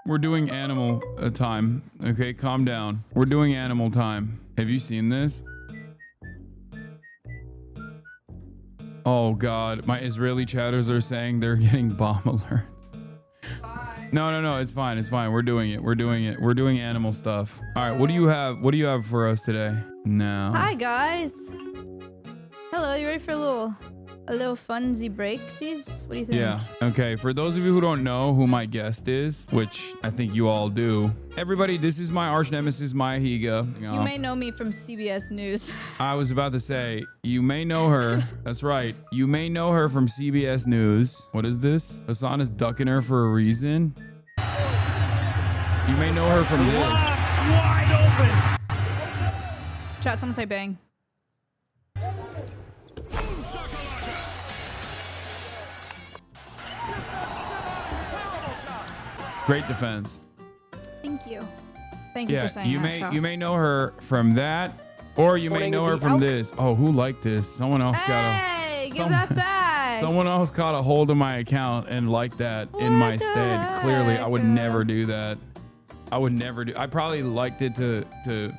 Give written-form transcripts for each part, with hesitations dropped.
We're doing animal time. Okay, calm down. We're doing animal time. Have you seen this? Oh God, my Israeli chatters are saying they're getting bomb alerts. No, it's fine. It's fine. We're doing it. We're doing it. We're doing animal stuff. All right, what do you have? What do you have for us today? No. Hi guys. Hello, you ready for a little funsy breaksies? What do you think? Yeah. Okay. For those of you who don't know who my guest is, which I think you all do, everybody, this is my arch nemesis, Maya Higa. You may know me from CBS News. I was about to say, you may know her. That's right. You may know her from CBS News. What is this? Hasan is ducking her for a reason. You may know her from this. Wide open. Chat, someone say bang. Great defense. Thank you. Thank you for saying that. You may know her from that, or you may know her from this. Oh, who liked this? Someone else give that back. Someone else caught a hold of my account and liked that in my stead. Clearly, I would never do that. I would never do. I probably liked it to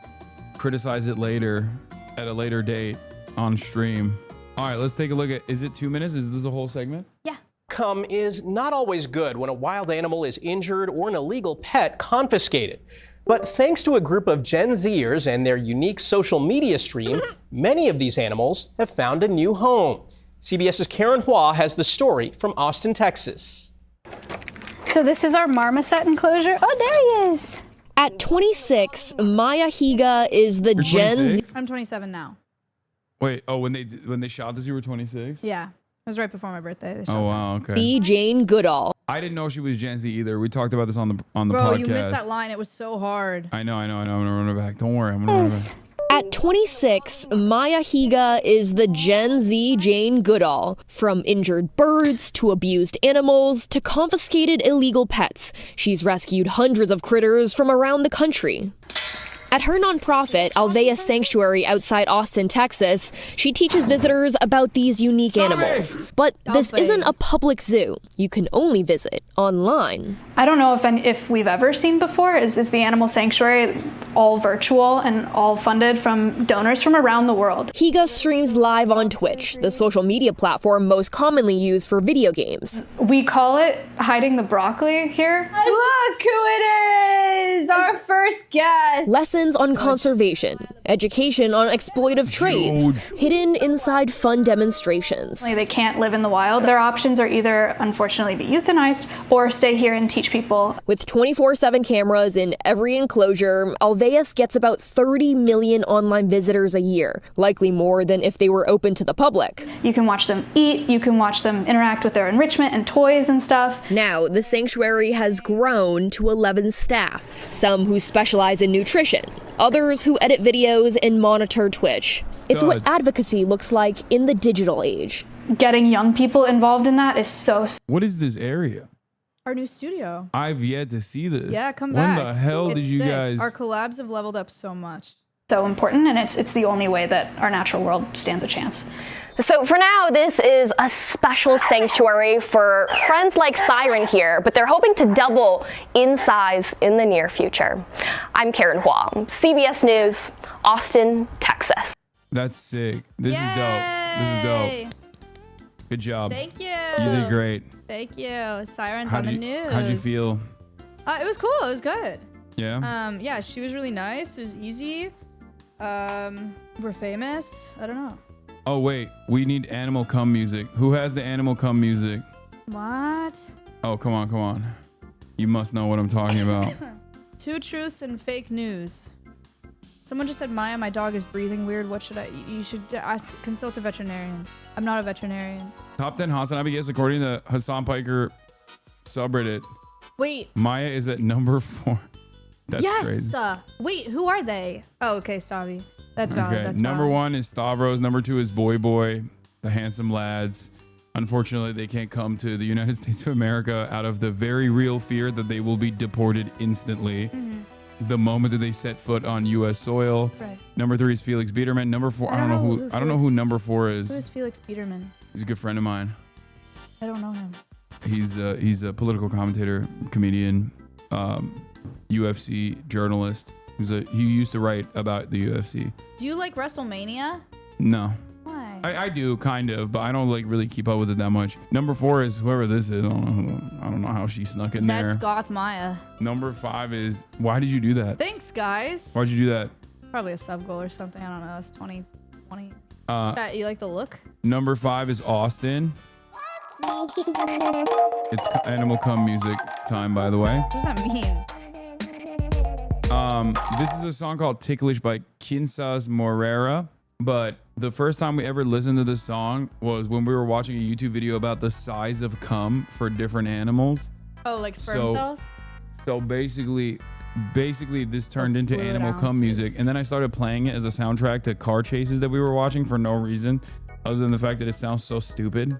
criticize it later at a later date on stream. All right, let's take a look at. Is it 2 minutes? Is this a whole segment? Yeah. Outcome is not always good when a wild animal is injured or an illegal pet confiscated. But thanks to a group of Gen Zers and their unique social media stream, many of these animals have found a new home. CBS's Karen Hua has the story from Austin, Texas. So this is our marmoset enclosure. Oh, there he is. At 26, Maya Higa is the You're Gen 26? Z. I'm 27 now. Wait. Oh, when they shot this, you were 26. Yeah. It was right before my birthday. They shot Oh that. wow. Okay. Jane Goodall. I didn't know she was Gen Z either. We talked about this on the Bro, podcast. you missed that line. It was so hard. I know. I'm gonna run it back. Don't worry. I'm gonna run it back. At 26, Maya Higa is the Gen Z Jane Goodall. From injured birds to abused animals to confiscated illegal pets, she's rescued hundreds of critters from around the country. At her nonprofit, Alvea Sanctuary outside Austin, Texas, she teaches visitors about these unique animals. But this isn't a public zoo. You can only visit online. I don't know if we've ever seen before, is the animal sanctuary all virtual and all funded from donors from around the world. Higa streams live on Twitch, the social media platform most commonly used for video games. We call it hiding the broccoli here. Look who it is! Our first guest! Lessons on conservation, education on exploitive trades, hidden inside fun demonstrations. They can't live in the wild. Their options are either, unfortunately, be euthanized or stay here and teach people. With 24/7 cameras in every enclosure, Alveus gets about 30 million online visitors a year, likely more than if they were open to the public. You can watch them eat, you can watch them interact with their enrichment and toys and stuff. Now, the sanctuary has grown to 11 staff, some who specialize in nutrition, others who edit videos and monitor Twitch. It's what advocacy looks like in the digital age. Getting young people involved in that is so... What is this area? Our new studio. I've yet to see this. Yeah, come back. When the hell It's did you sick. guys? Our collabs have leveled up so much. So important, and it's the only way that our natural world stands a chance. So for now, this is a special sanctuary for friends like Siren here, but they're hoping to double in size in the near future. I'm Karen Hua, CBS News, Austin, Texas. That's sick. This is dope. This is dope. Good job. Thank you. You did great. Thank you. Sirens on the news. How'd you feel? It was cool. It was good. Yeah? Yeah, she was really nice. It was easy. We're famous. I don't know. Oh, wait. We need animal cum music. Who has the animal cum music? What? Oh, come on. You must know what I'm talking about. Two truths and fake news. Someone just said, Maya, my dog is breathing weird. What should I... You should consult a veterinarian. I'm not a veterinarian. Top 10 Hasan Abiyas according to Hassan Piker subreddit. Wait. Maya is at number 4. That's yes. crazy. Wait, who are they? Oh, okay, Stavi. That's valid. Okay. That's Number valid. 1 is Stavros. Number 2 is Boy, the handsome lads. Unfortunately, they can't come to the United States of America out of the very real fear that they will be deported instantly the moment that they set foot on U.S. soil. Right. Number 3 is Felix Biederman. Number 4, I don't know who number 4 is. Who is Felix Biederman? He's a good friend of mine. I don't know him. He's a political commentator, comedian. UFC journalist. He used to write about the UFC. Do you like WrestleMania? No. Why? I do kind of, but I don't like really keep up with it that much. Number 4 is whoever this is. I don't know how she snuck in there. That's Goth Maya. Number 5 is, why did you do that? Thanks, guys. Why'd you do that? Probably a sub goal or something. I don't know. It's 2020. You like the look? Number 5 is Austin. It's Animal Cum music time, by the way. What does that mean? This is a song called Ticklish by Kinsas Morera. But the first time we ever listened to this song was when we were watching a YouTube video about the size of cum for different animals. Oh, like sperm cells? So basically this turned into Animal Cum music. And then I started playing it as a soundtrack to car chases that we were watching for no reason other than the fact that it sounds so stupid.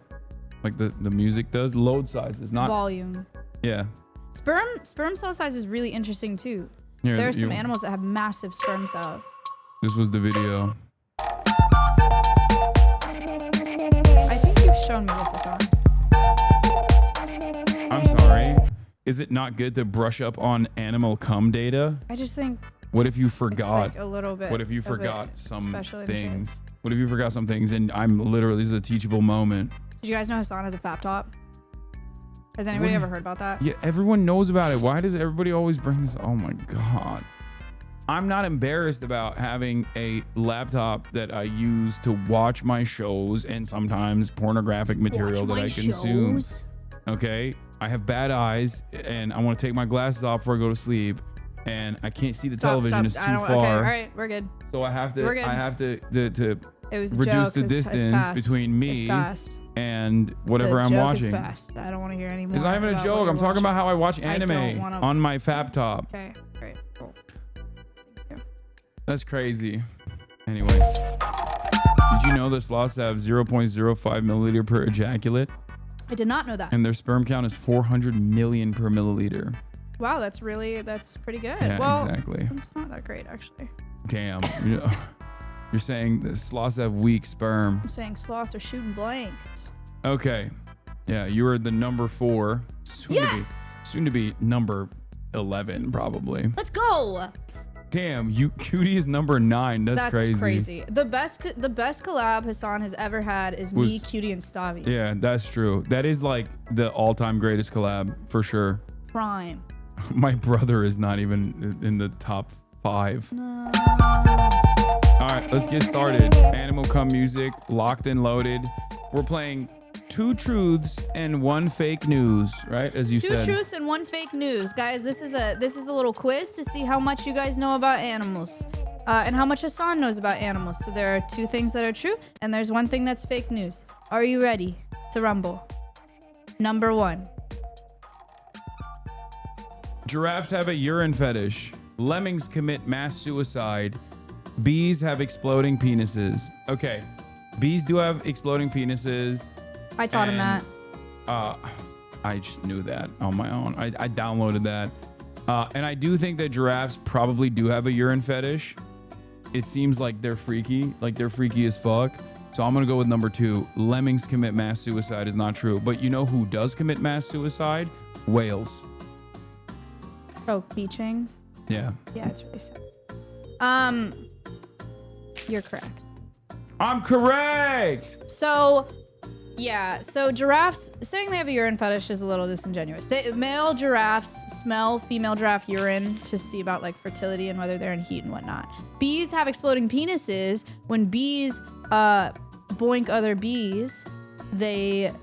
Like the music does. Load size is not volume. Yeah. Sperm cell size is really interesting too. Here, there are some animals that have massive sperm cells. This was the video. I think you've shown me this song. I'm sorry. Is it not good to brush up on animal cum data? I just think. What if you forgot? It's like a little bit. What if you forgot some special things? What if you forgot some things? And this is a teachable moment. Did you guys know Hasan has a fap top? Has anybody ever heard about that? Yeah, everyone knows about it. Why does everybody always bring this? Oh my God. I'm not embarrassed about having a laptop that I use to watch my shows and sometimes pornographic material that I consume. Okay? I have bad eyes and I want to take my glasses off before I go to sleep and I can't see the television. It's too far. Okay, all right, we're good. So I have to It was reduce the distance between me and whatever I'm watching. I don't want to hear anymore. It's not even a joke. I'm talking about how I watch anime on my fap top. Okay, great, cool. That's crazy. Anyway, did you know that sloths have 0.05 milliliter per ejaculate? I did not know that. And their sperm count is 400 million per milliliter. Wow, that's pretty good. Yeah, well, exactly. It's not that great, actually. Damn. You're saying that sloths have weak sperm. I'm saying sloths are shooting blanks. Okay. Yeah, you were the number 4. Soon to be number 11, probably. Let's go. Damn, Cutie is number 9. That's crazy. That's crazy. The best collab Hasan has ever had is me, Cutie, and Stavi. Yeah, that's true. That is like the all-time greatest collab for sure. Prime. My brother is not even in the top 5. No. All right, let's get started. Animal Cum music, locked and loaded. We're playing 2 truths and 1 fake news, right? As you said. 2 truths and 1 fake news, guys. This is a little quiz to see how much you guys know about animals, and how much Hasan knows about animals. So there are 2 things that are true, and there's 1 thing that's fake news. Are you ready to rumble? Number 1. Giraffes have a urine fetish. Lemmings commit mass suicide. Bees have exploding penises. Okay, bees do have exploding penises. I taught him that. I just knew that on my own. I downloaded that. And I do think that giraffes probably do have a urine fetish. It seems like they're freaky. Like they're freaky as fuck. So I'm going to go with number 2. Lemmings commit mass suicide is not true. But you know who does commit mass suicide? Whales. Oh, beachings? Yeah. Yeah, it's really sad. You're correct. I'm correct! So giraffes, saying they have a urine fetish is a little disingenuous. Male giraffes smell female giraffe urine to see about like fertility and whether they're in heat and whatnot. Bees have exploding penises. When bees boink other bees, their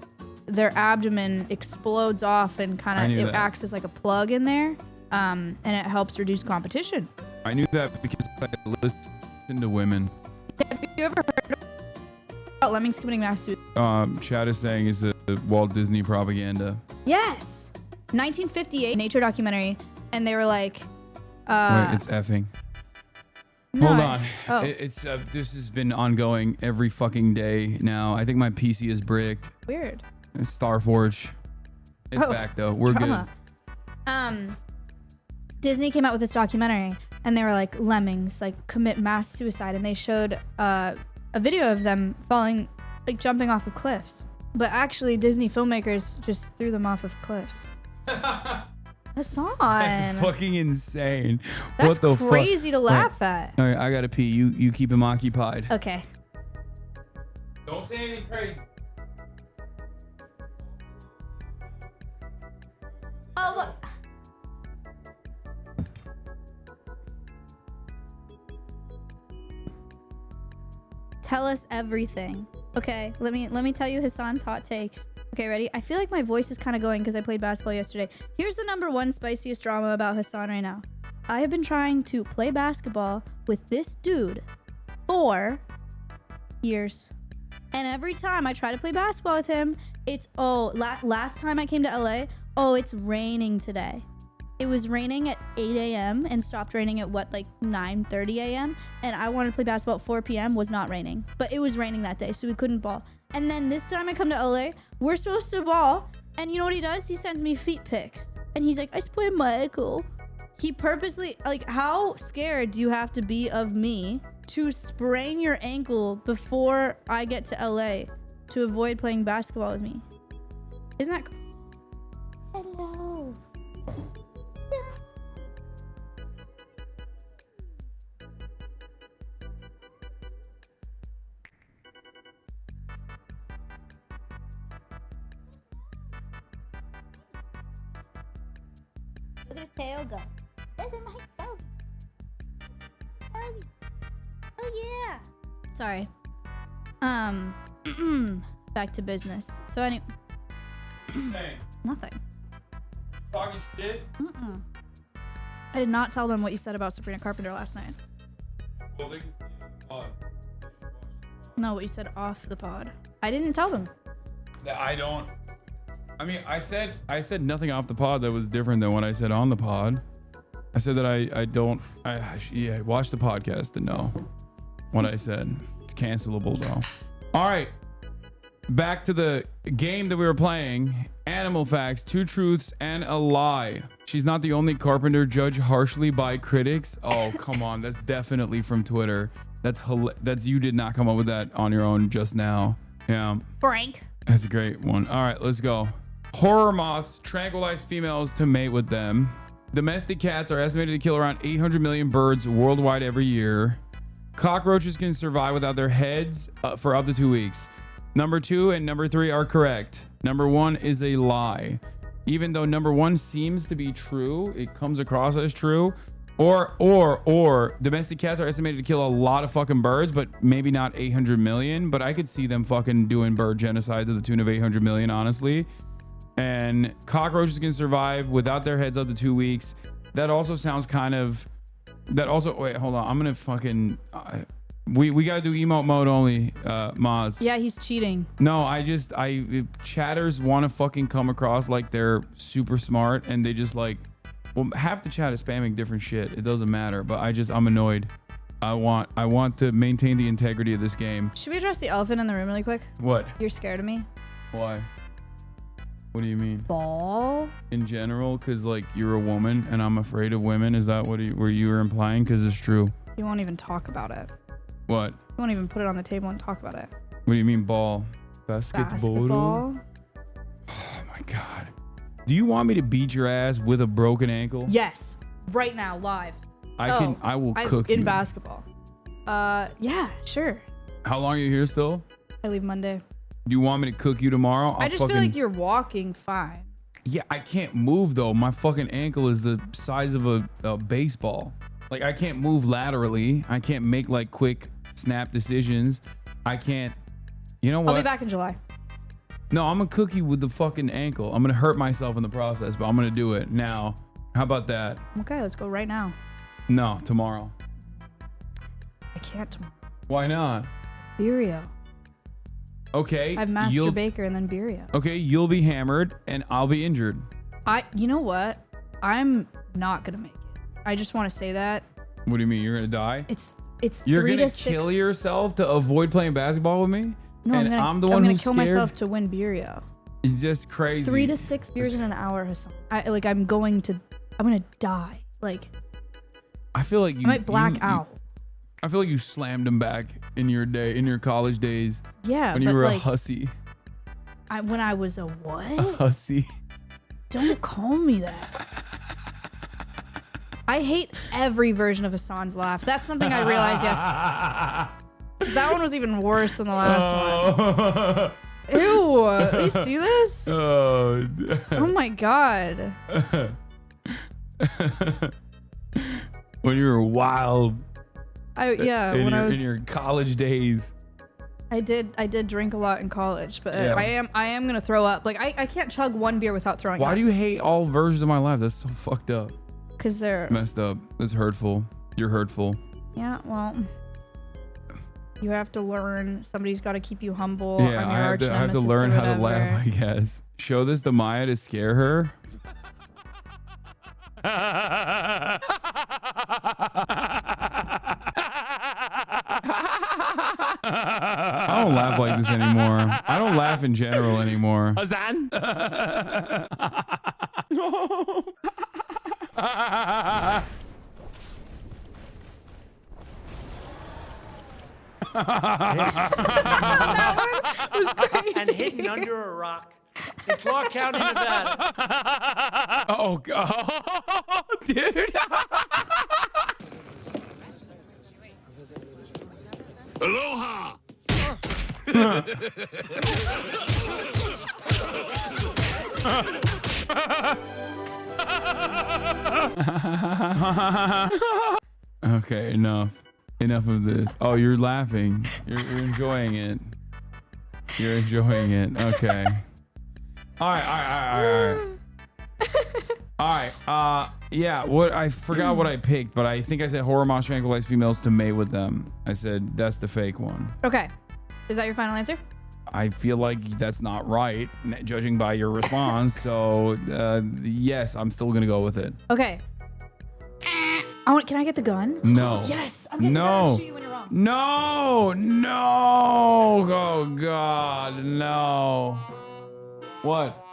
abdomen explodes off and kind of acts as like a plug in there, and it helps reduce competition. I knew that because I listen to women. Have you ever heard about lemmings committing mass suicide? Chad is saying is the Walt Disney propaganda. Yes. 1958 Nature documentary, and they were like, wait, it's effing. No, Hold on. Oh. It's this has been ongoing every fucking day now. I think my PC is bricked. Weird. It's Starforge. It's back though. We're drama. Good. Disney came out with this documentary, and they were like, lemmings like commit mass suicide, and they showed a video of them falling, like jumping off of cliffs. But actually, Disney filmmakers just threw them off of cliffs. Hassan. That's fucking insane. That's what the crazy to laugh at. All right, I gotta pee. You keep him occupied. Okay. Don't say anything crazy. Oh, what? Tell us everything. Okay, let me tell you Hassan's hot takes. Okay, ready? I feel like my voice is kind of going because I played basketball yesterday. Here's the number one spiciest drama about Hasan right now. I have been trying to play basketball with this dude for years. And every time I try to play basketball with him, it's, last time I came to LA, it's raining today. It was raining at 8 a.m. and stopped raining at 9:30 a.m. And I wanted to play basketball at 4 p.m. was not raining. But it was raining that day, so we couldn't ball. And then this time I come to LA, we're supposed to ball. And you know what he does? He sends me feet pics. And he's like, I sprained my ankle. He purposely, how scared do you have to be of me to sprain your ankle before I get to LA to avoid playing basketball with me? Isn't that... Hello. Look at the tail go. There's a nice dog. Oh yeah. Sorry. Back to business. So anyway. Nothing. Talking shit? I did not tell them what you said about Sabrina Carpenter last night. Well, they can see it on the pod. No, what you said off the pod. I didn't tell them. I said nothing off the pod that was different than what I said on the pod. I said that I watched the podcast to know what I said. It's cancelable though. All right. Back to the game that we were playing. Animal facts, 2 truths and a lie. She's not the only Carpenter judged harshly by critics. Oh, come on. That's definitely from Twitter. That's you did not come up with that on your own just now. Yeah. Frank. That's a great one. All right, let's go. Horror moths tranquilize females to mate with them. Domestic cats are estimated to kill around 800 million birds worldwide every year. Cockroaches can survive without their heads for up to 2 weeks. Number 2 and number 3 are correct. Number 1 is a lie. Even though number 1 seems to be true, it comes across as true. Or domestic cats are estimated to kill a lot of fucking birds, but maybe not 800 million. But I could see them fucking doing bird genocide to the tune of 800 million, honestly. And cockroaches can survive without their heads up to 2 weeks. That also sounds kind of... Wait, hold on. I'm gonna fucking... We gotta do emote mode only, mods. Yeah, he's cheating. No, chatters want to fucking come across like they're super smart, and they just half the chat is spamming different shit. It doesn't matter, but I'm annoyed. I want to maintain the integrity of this game. Should we address the elephant in the room really quick? What? You're scared of me? Why? What do you mean? Ball? In general, because you're a woman and I'm afraid of women. Is that what you were implying? Because it's true. You won't even talk about it. What? You won't even put it on the table and talk about it. What do you mean ball? Basketball? Oh my God. Do you want me to beat your ass with a broken ankle? Yes. Right now, live. I will cook you. In basketball. Yeah, sure. How long are you here still? I leave Monday. Do you want me to cook you tomorrow? I just feel like you're walking fine. Yeah, I can't move though. My fucking ankle is the size of a baseball. I can't move laterally. I can't make quick snap decisions. I can't. You know what? I'll be back in July. No, I'm gonna cook you with the fucking ankle. I'm gonna hurt myself in the process, but I'm gonna do it now. How about that? Okay, let's go right now. No, tomorrow. I can't tomorrow. Why not? Birria. Okay. I have Master Baker and then birria. Okay, you'll be hammered and I'll be injured. You know what? I'm not gonna make it. I just want to say that. What do you mean? You're gonna die? It's You're 3 gonna to 6. kill yourself to avoid playing basketball with me? No, and I'm the one gonna who's kill scared? myself to win birria. It's just crazy. 3 to 6 beers in an hour, Hasan. I'm gonna die. I feel like you I might black out. I feel like you slammed him back in your college days. Yeah, when you were a hussy. When I was a what? A hussy. Don't call me that. I hate every version of Hasan's laugh. That's something I realized yesterday. That one was even worse than the last one. Ew, you see this? Oh my God. When you were wild. In your college days. I did drink a lot in college, but Yeah. I am gonna throw up. Like I can't chug one beer without throwing up. Why do you hate all versions of my life? That's so fucked up. Because they're Messed up. That's hurtful. You're hurtful. yeah. Well, you have to learn. Somebody's got to keep you humble. Yeah, on I your have to arch learn nemesis how or to laugh, whatever. I guess. Show this to Maya to scare her. I don't laugh like this anymore. I don't laugh in general anymore. Hasan? That one was crazy. And hidden under a rock in Clark County, Nevada. Oh, God. Dude. Aloha! Okay, enough. Enough of this. Oh, you're laughing. You're enjoying it. You're enjoying it. Okay. All right. Yeah, what I forgot what I picked, but I think I said horror moths tranquilize females to mate with them. I said that's the fake one. Okay, is that your final answer? I feel like that's not right, judging by your response. So yes, I'm still gonna go with it. Okay. Can I get the gun? No. Yes. I'm getting the gun. I'll shoot you when you're wrong. No. Oh God, no. What?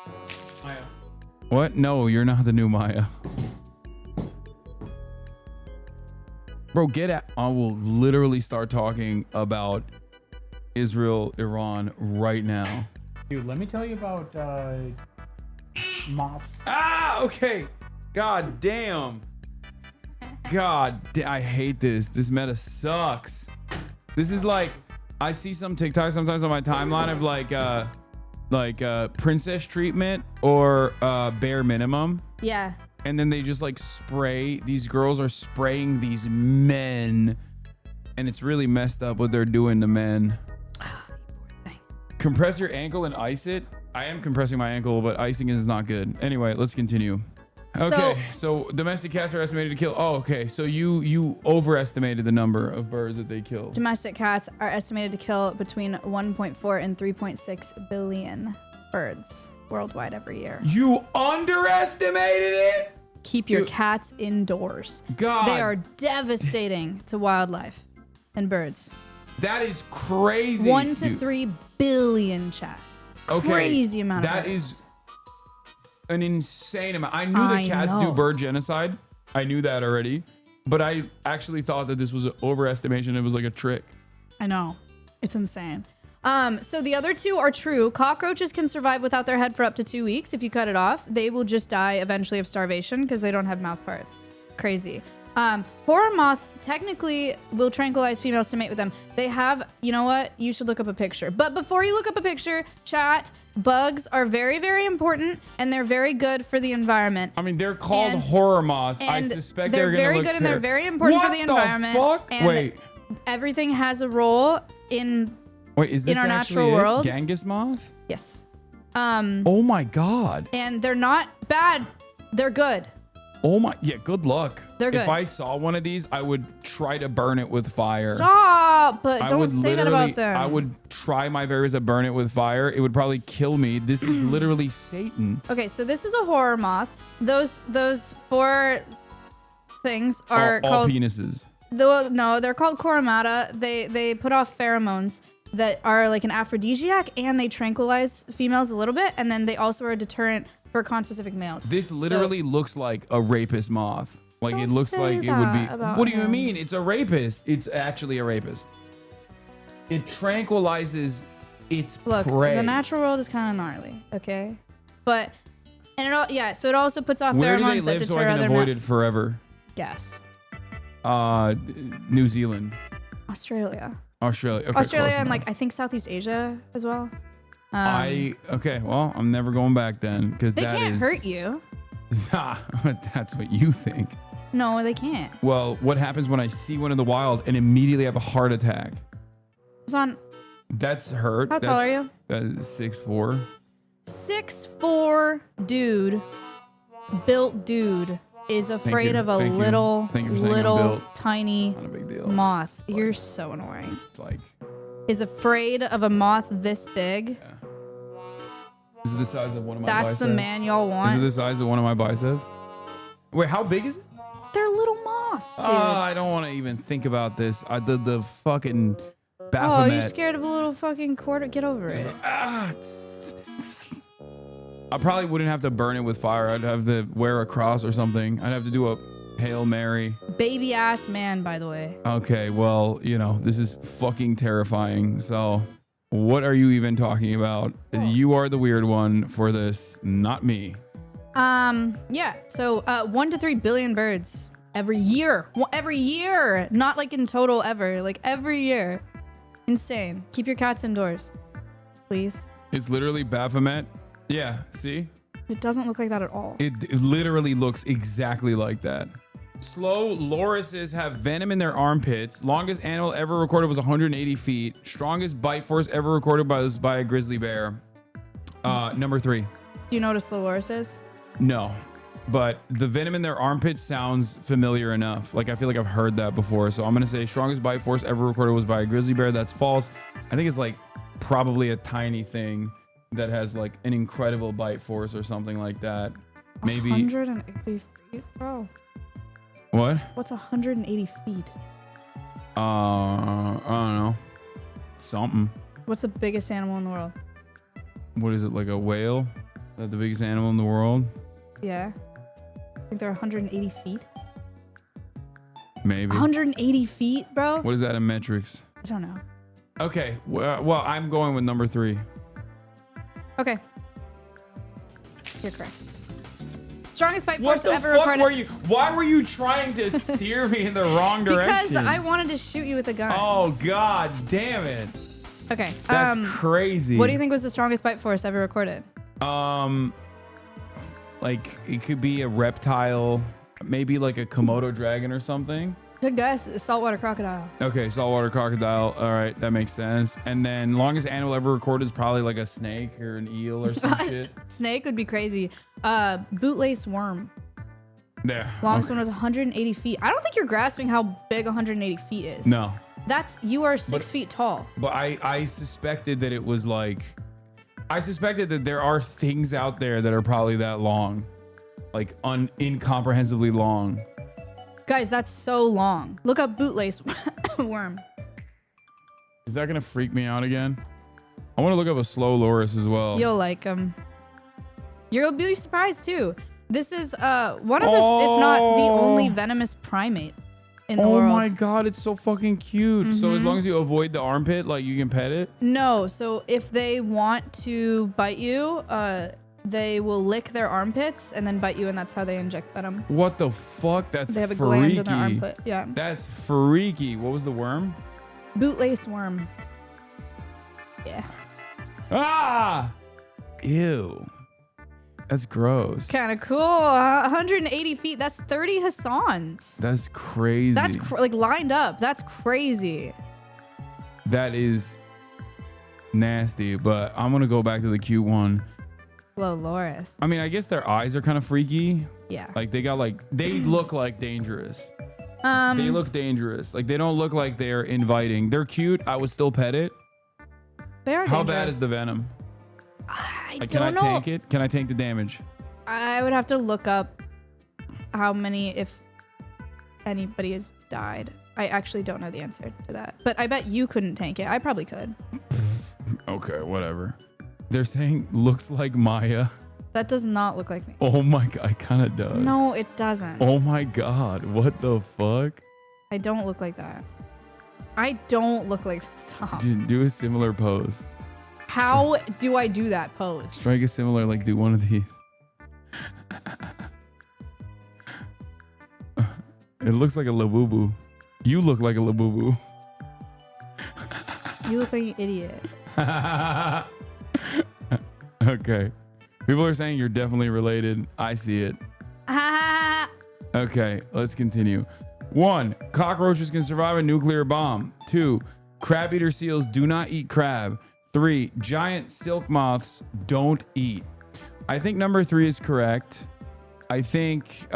Maya. What? No, you're not the new Maya. Bro, get at. I will literally start talking about Israel, Iran right now. Dude, let me tell you about moths. Ah, okay. God damn. I hate this. This meta sucks. This is like, I see some TikTok sometimes on my timeline of like princess treatment or bare minimum. Yeah. And then they just like spray. These girls are spraying these men, and it's really messed up what they're doing to men. Compress your ankle and ice it. I am compressing my ankle, but icing is not good. Anyway, let's continue. Okay, so domestic cats are estimated to kill. Oh, okay. So you overestimated the number of birds that they kill. Domestic cats are estimated to kill between 1.4 and 3.6 billion birds worldwide every year. You underestimated it? Keep your cats indoors. God. They are devastating to wildlife and birds. That is crazy. 1 to 3 billion, chat. Okay, Crazy amount of that birds. is an insane amount. I knew that cats do bird genocide. I knew that already. But I actually thought that this was an overestimation. It was like a trick. I know. It's insane. So the other two are true. Cockroaches can survive without their head for up to 2 weeks. If you cut it off, they will just die eventually of starvation because they don't have mouth parts. Crazy. Horror moths technically will tranquilize females to mate with them. They have, you know what? You should look up a picture. But before you look up a picture, chat, bugs are very, very important and they're very good for the environment. I mean, they're called horror moths. I And suspect they're going to very look good and they're very important for the environment. What the fuck? And Wait, everything has a role in is this our actually natural it? world. Genghis moth? Yes. Oh my God. And they're not bad. They're good. Oh my, yeah, good luck. They're good. If I saw one of these, I would try to burn it with fire. Stop! But I don't would say that about them. I would try my very best to burn it with fire. It would probably kill me. This is literally Satan. Okay, so this is a horror moth. Those 4 things are all called penises. No, they're called coromata. They put off pheromones that are like an aphrodisiac and they tranquilize females a little bit, and then they also are a deterrent for conspecific males. This literally looks like a rapist moth. Like it Don't looks say like it would be. that about What do you him. mean? It's a rapist. It's actually a rapist. It tranquilizes its Look, prey. the natural world is kind of gnarly, okay? But so it also puts off Where do pheromones they that live deter so I can other avoid it forever? Guess. New Zealand. Australia. Australia. Okay, Australia close and enough. like I think Southeast Asia as well. Okay, well, I'm never going back then because They that can't is hurt you. That's what you think. No, they can't. Well, what happens when I see one in the wild and immediately have a heart attack? Hassan, That's hurt. how tall are you? That is 6'4". 6'4" dude, built dude, is afraid of a Thank you. little, Thank you for saying I'm little, built. tiny Not a big deal. moth. You're so annoying. It's like, Is afraid of a moth this big. is it the size of one of my That's biceps? the man y'all Is it want. the size of one of my biceps? Wait, how big is it? They're little moths, dude. I don't want to even think about this. The fucking Oh, Baphomet. you're scared of a little fucking quarter? Get over it. I probably wouldn't have to burn it with fire. I'd have to wear a cross or something. I'd have to do a Hail Mary. Baby ass man, by the way. Okay, well, this is fucking terrifying. So, what are you even talking about? You are the weird one for this, not me. Yeah. So, 1 to 3 billion birds every year. Every year, not like in total ever. Like every year. Insane. Keep your cats indoors, please. It's literally Baphomet. Yeah, see? It doesn't look like that at all. It literally looks exactly like that. Slow lorises have venom in their armpits. Longest animal ever recorded was 180 feet. Strongest bite force ever recorded was by a grizzly bear. Number 3. Do you know what a Sloloris is? No, but the venom in their armpits sounds familiar enough. Like I feel like I've heard that before. So I'm gonna say strongest bite force ever recorded was by a grizzly bear. That's false. I think it's like probably a tiny thing that has like an incredible bite force or something like that. Maybe 180 feet, bro. What? What's 180 feet? I don't know. Something. What's the biggest animal in the world? What is it, like a whale? Is that the biggest animal in the world? Yeah. I think they're 180 feet. Maybe. 180 feet, bro? What is that in metrics? I don't know. Okay, well, I'm going with number 3. Okay. You're correct. Strongest bite What force the ever fuck recorded. were you? Why were you trying to steer me in the wrong direction? Because I wanted to shoot you with a gun. Oh god damn it! Okay. That's crazy. What do you think was the strongest bite force ever recorded? Like it could be a reptile, maybe like a Komodo dragon or something. Good guess. Saltwater crocodile. Okay, saltwater crocodile. All right, that makes sense. And then longest animal ever recorded is probably like a snake or an eel or some shit. Snake would be crazy. Bootlace worm. There. Longest one was 180 feet. I don't think you're grasping how big 180 feet is. No. You are 6 feet tall. But I suspected that it was like, I suspected that there are things out there that are probably that long, like incomprehensibly long. Guys, that's so long. Look up bootlace worm. Is that gonna freak me out again? I want to look up a slow loris as well. You'll like them. You'll be surprised too. This is one of, if not the only venomous primate in the world. Oh my god, it's so fucking cute. So as long as you avoid the armpit, like you can pet it. No, so if they want to bite you, they will lick their armpits and then bite you, and that's how they inject venom. What the fuck? That's They have a freaky. gland in their armpit. Yeah. That's freaky. What was the worm? Bootlace worm. Yeah. Ah! Ew. That's gross. Kind of cool. 180 feet. That's 30 Hassans. That's crazy. That's like lined up. That's crazy. That is nasty, but I'm gonna go back to the cute one. Slow Loris. I mean, I guess their eyes are kind of freaky. Yeah. Like they look like dangerous. They look dangerous. Like they don't look like they're inviting. They're cute. I would still pet it. They are How dangerous. bad is the venom? I Like, don't can I know. tank it? Can I tank the damage? I would have to look up how many, if anybody has died. I actually don't know the answer to that. But I bet you couldn't tank it. I probably could. Okay, whatever. They're saying looks like Maya. That does not look like me. Oh my god, it kind of does. No, it doesn't. Oh my god, what the fuck? I don't look like that. I don't look like this. Stop. Dude, do a similar pose. How do I do that pose? Strike a similar, like do one of these. It looks like a labubu. You look like a labubu. You look like an idiot. Okay. People are saying you're definitely related. I see it. Okay, let's continue. 1. Cockroaches can survive a nuclear bomb. 2. Crab-eater seals do not eat crab. 3. Giant silk moths don't eat. I think number 3 is correct. I think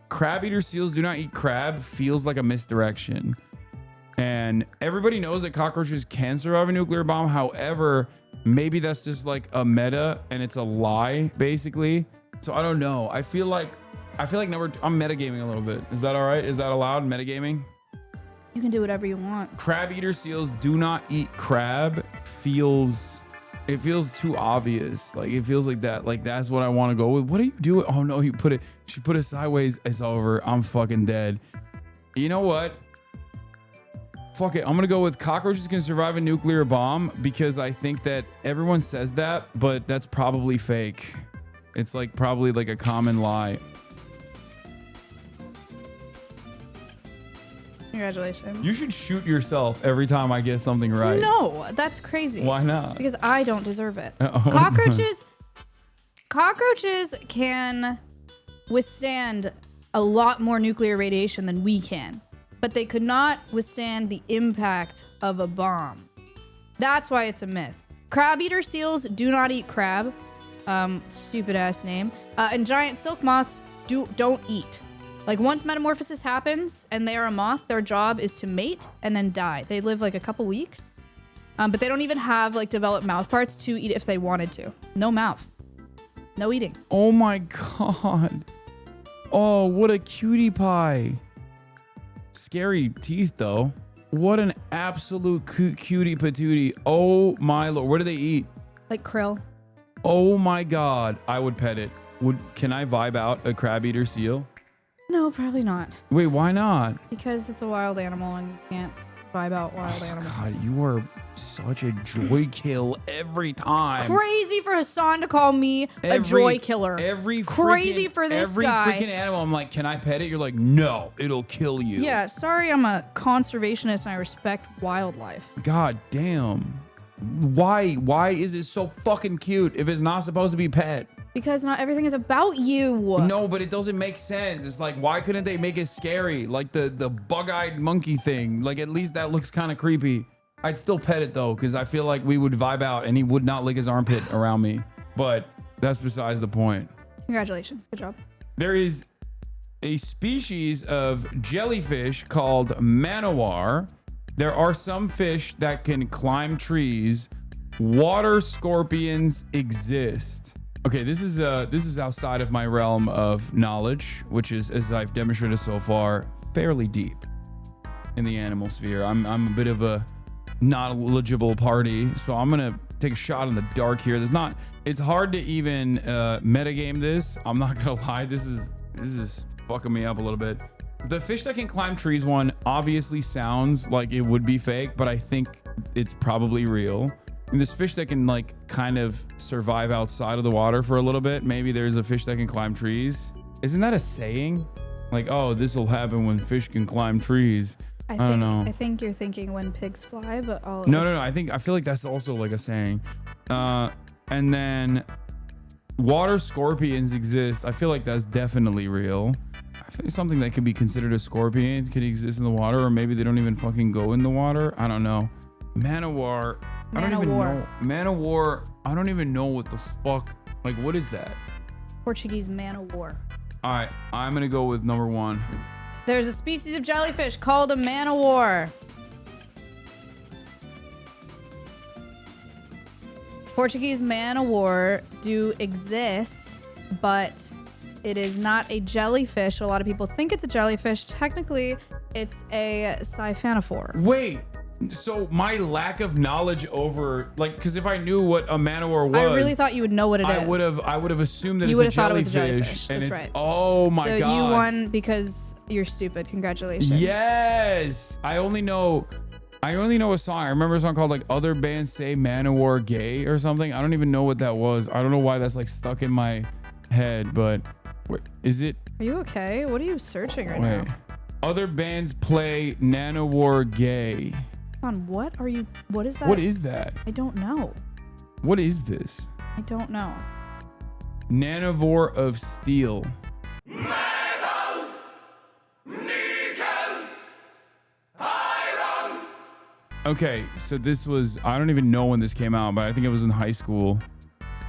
crab-eater seals do not eat crab feels like a misdirection. And everybody knows that cockroaches can survive a nuclear bomb. However, maybe that's just like a meta and it's a lie, basically. So I don't know. I feel like I'm metagaming a little bit. Is that all right? Is that allowed? Metagaming? You can do whatever you want. Crab-eater seals do not eat crab feels too obvious. Like it feels like that. Like that's what I want to go with. What are you doing? Oh no, she put it sideways. It's over. I'm fucking dead. You know what? Fuck it. I'm gonna go with cockroaches can survive a nuclear bomb because I think that everyone says that, but that's probably fake. It's like probably like a common lie. Congratulations. You should shoot yourself every time I get something right. No, that's crazy. Why not? Because I don't deserve it. Oh. Cockroaches can withstand a lot more nuclear radiation than we can, but they could not withstand the impact of a bomb. That's why it's a myth. Crab-eater seals do not eat crab. Stupid ass name. And giant silk moths don't eat. Like once metamorphosis happens and they are a moth, their job is to mate and then die. They live like a couple weeks, but they don't even have like developed mouth parts to eat if they wanted to. No mouth, no eating. Oh my God. Oh, what a cutie pie. Scary teeth though. What an absolute cutie patootie. Oh my Lord. What do they eat? Like krill. Oh my God. I would pet it. Can I vibe out a crab-eater seal? No, probably not. Wait, why not? Because it's a wild animal and you can't vibe out wild animals. God, you are such a joy kill every time. Crazy for Hasan to call me a joy killer. Crazy for this guy. Every freaking animal, I'm like, can I pet it? You're like, no, it'll kill you. Yeah, sorry, I'm a conservationist and I respect wildlife. God damn. Why is it so fucking cute if it's not supposed to be pet? Because not everything is about you. No, but it doesn't make sense. It's like, why couldn't they make it scary? Like the bug-eyed monkey thing. Like at least that looks kind of creepy. I'd still pet it though, because I feel like we would vibe out and he would not lick his armpit around me. But that's besides the point. Congratulations. Good job. There is a species of jellyfish called manowar. There are some fish that can climb trees. Water scorpions exist. Okay, this is outside of my realm of knowledge, which is, as I've demonstrated so far, fairly deep in the animal sphere. I'm a bit of a knowledgeable party, so I'm gonna take a shot in the dark here. It's hard to even metagame this. I'm not gonna lie, this is fucking me up a little bit. The fish that can climb trees one obviously sounds like it would be fake, but I think it's probably real. And this fish that can like kind of survive outside of the water for a little bit. Maybe there's a fish that can climb trees. Isn't that a saying? Like, oh, this will happen when fish can climb trees. I don't know. I think you're thinking when pigs fly, but I'll... No. I feel like that's also like a saying. And then water scorpions exist. I feel like that's definitely real. I feel like something that could be considered a scorpion could exist in the water, or maybe they don't even fucking go in the water. I don't know. Manowar. I don't even know. Manowar. I don't even know what the fuck. Like, what is that? Portuguese man-o-war. All right, I'm gonna go with number 1. There's a species of jellyfish called a man-o-war. Portuguese man-o-war do exist, but it is not a jellyfish. A lot of people think it's a jellyfish. Technically, it's a siphonophore. Wait. So my lack of knowledge over, like, because if I knew what a manowar was, I really thought you would know what it is. I would have assumed that you it's a thought jellyfish. It was a jellyfish. And That's it's, right. Oh my God. So you won because you're stupid. Congratulations. Yes. I only know a song. I remember a song called like Other Bands Say Manowar Gay or something. I don't even know what that was. I don't know why that's like stuck in my head, but wait, is it Are you okay? What are you searching right now? Other bands play Nanowar Gay. Son, what is that? What is that? I don't know. What is this? I don't know. Nanowar of Steel. Metal, nickel, iron. Okay, so this was, I don't even know when this came out, but I think it was in high school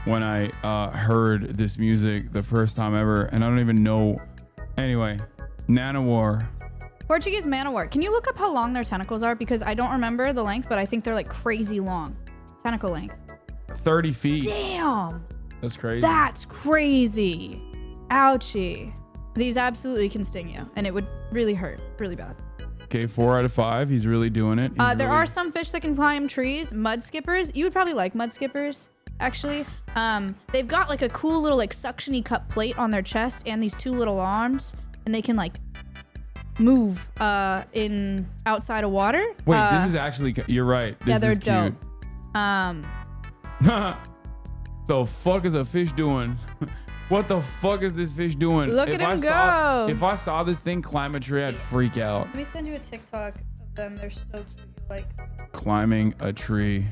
when I heard this music the first time ever, and I don't even know. Anyway, Nanowar. Portuguese manowar. Can you look up how long their tentacles are? Because I don't remember the length, but I think they're like crazy long. Tentacle length. 30 feet. Damn. That's crazy. That's crazy. Ouchie. These absolutely can sting you, and it would really hurt really bad. Okay, 4 out of 5. He's really doing it. There are some fish that can climb trees. Mud skippers. You would probably like mud skippers, actually. They've got like a cool little like suction-y cup plate on their chest and these 2 little arms, and they can like move in outside of water. Wait, this is actually, you're right. This yeah, they're is dope. The fuck is a fish doing? What the fuck is this fish doing? Look at him go. If I saw this thing climb a tree, I'd freak out. Let me send you a TikTok of them. They're so cute. You like Climbing a tree.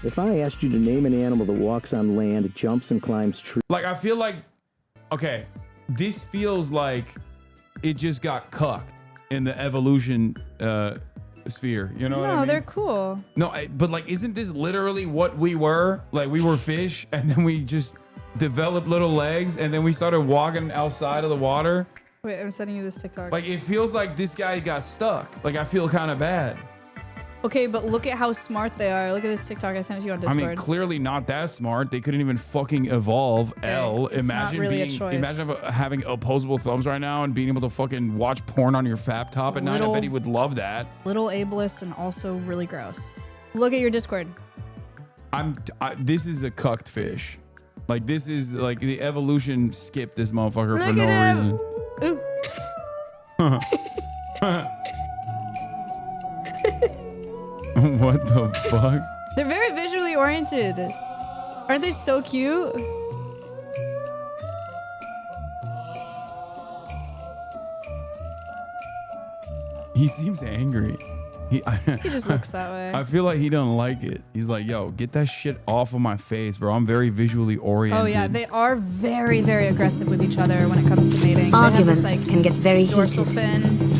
If I asked you to name an animal that walks on land, jumps and climbs trees. Like, I feel like, okay, this feels like it just got cucked in the evolution sphere. You know what I mean? No, they're cool. No, but like, isn't this literally what we were? Like, we were fish, and then we just developed little legs, and then we started walking outside of the water. Wait, I'm sending you this TikTok. Like, it feels like this guy got stuck. Like, I feel kind of bad. Okay, but look at how smart they are. Look at this TikTok I sent it to you on Discord. I mean, clearly not that smart. They couldn't even fucking evolve. Okay, it's not really a choice. Imagine having opposable thumbs right now and being able to fucking watch porn on your fap top at night. I bet he would love that. Little ableist and also really gross. Look at your Discord. This is a cucked fish. Like, this is like the evolution skipped this motherfucker Look for no at reason. Ooh. What the fuck? They're very visually oriented. Aren't they so cute? He seems angry. He just looks that way. I feel like he don't like it. He's like, yo, get that shit off of my face, bro. I'm very visually oriented. Oh yeah, they are very, very aggressive with each other when it comes to mating. Arguments they have this, like, can get very dorsal heated. fin.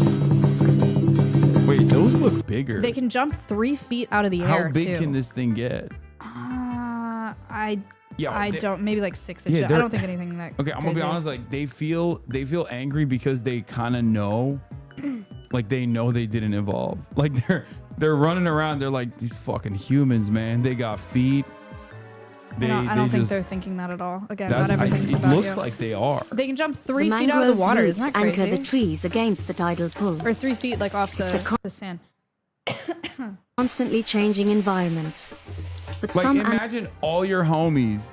Wait, those look bigger. They can jump 3 feet out of the How air big too. can this thing get? I don't, maybe like 6 inches. I don't think anything that Okay, I'm gonna be honest, like they feel angry because they kind of know, like they know they didn't evolve. Like they're running around, they're like, these fucking humans, man. They got feet. I don't think they're thinking that at all. Again, not everything's about you. It looks like they are. They can jump 3 feet out of the water. Isn't that crazy? Anchor the trees against the tidal pull. Or 3 feet, like off the sand. Constantly changing environment. But Like, some imagine all your homies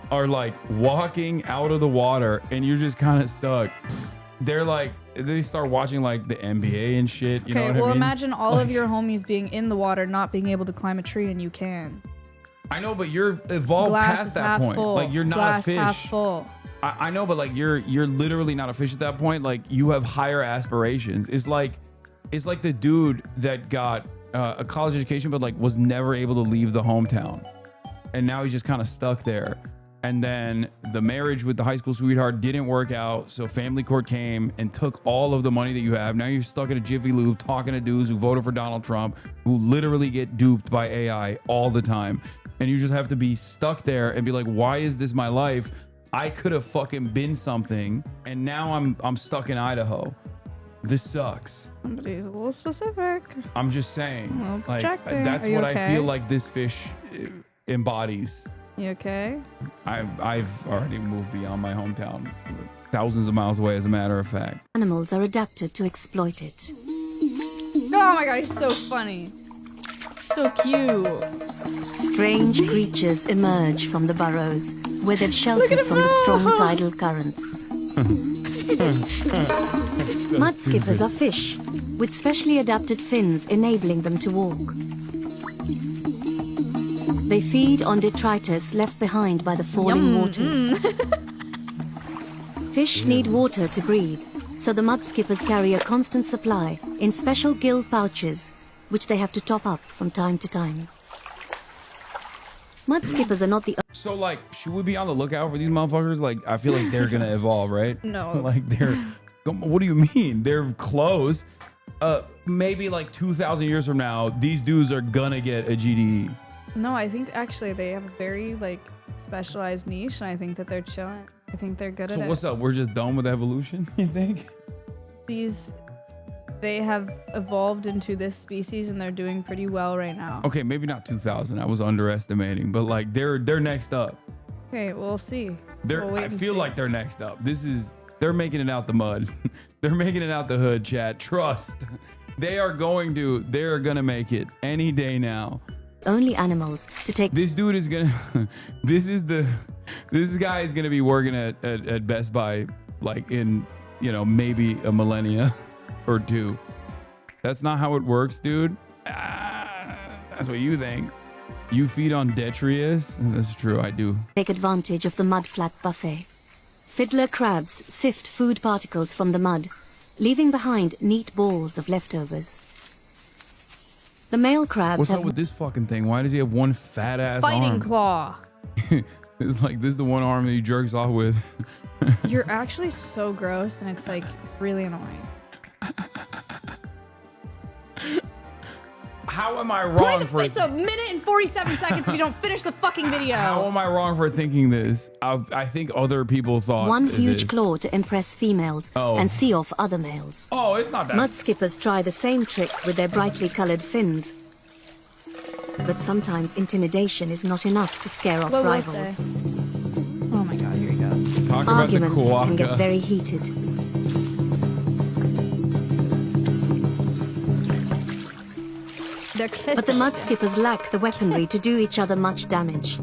are like walking out of the water and you're just kind of stuck. They're like, they start watching like the NBA and shit. You know what I mean? Imagine all of your homies being in the water, not being able to climb a tree, and you can. I know, but you're evolved Glass past is that half point. full. Like, you're not Glass a fish. half full. I know, but like you're literally not a fish at that point. Like, you have higher aspirations. It's like the dude that got a college education, but like was never able to leave the hometown, and now he's just kind of stuck there. And then the marriage with the high school sweetheart didn't work out, so family court came and took all of the money that you have. Now you're stuck in a Jiffy Lube talking to dudes who voted for Donald Trump, who literally get duped by AI all the time. And you just have to be stuck there and be like, why is this my life? I could have fucking been something, and now I'm stuck in Idaho. This sucks. Somebody's a little specific. I'm just saying, like, Objecting. that's Are you what okay? I feel like this fish embodies. You okay? I've already moved beyond my hometown, thousands of miles away, as a matter of fact. animals are adapted to exploit it. Oh my god, he's so funny. So cute. Strange creatures emerge from the burrows, where they've sheltered from the strong tidal currents. Mud skippers are fish, with specially adapted fins enabling them to walk. They feed on detritus left behind by the falling waters. Fish need water to breathe, so the mud skippers carry a constant supply in special gill pouches, which they have to top up from time to time. Mud skippers are not the So like, should we be on the lookout for these motherfuckers? Like, I feel like they're gonna evolve, right? No. Like they're, what do you mean? They're close. Maybe like 2,000 years from now, these dudes are gonna get a GDE. No, I think actually they have a very like specialized niche, and I think that they're chilling. I think they're good at it. So what's up? We're just done with evolution, you think? They have evolved into this species, and they're doing pretty well right now. Okay, maybe not 2,000. I was underestimating, but like they're next up. Okay, we'll see. I feel like they're next up. They're making it out the mud. They're making it out the hood, chat. Trust. They're gonna make it any day now. only animals to take. This dude is gonna. This guy is gonna be working at Best Buy like in maybe a millennia or two. That's not how it works, dude. That's what you think. You feed on detritus? That's true, I do. Take advantage of the mudflat buffet. Fiddler crabs sift food particles from the mud, leaving behind neat balls of leftovers. The male crabs What's up with this fucking thing? Why does he have one fat ass Fighting arm? claw. It's like this is the one arm that he jerks off with. You're actually so gross, and it's like really annoying. How am I wrong for It's a minute and 47 seconds if you don't finish the fucking video. How am I wrong for thinking this? I think other people thought one huge this. claw to impress females and see off other males. Oh, it's not that. Mud skippers try the same trick with their brightly colored fins. But sometimes intimidation is not enough to scare off What will I rivals. say? Oh my god, here he goes. Talk about the Arguments can get quokka. very heated. They're kissing. But the mud skippers lack the weaponry to do each other much damage.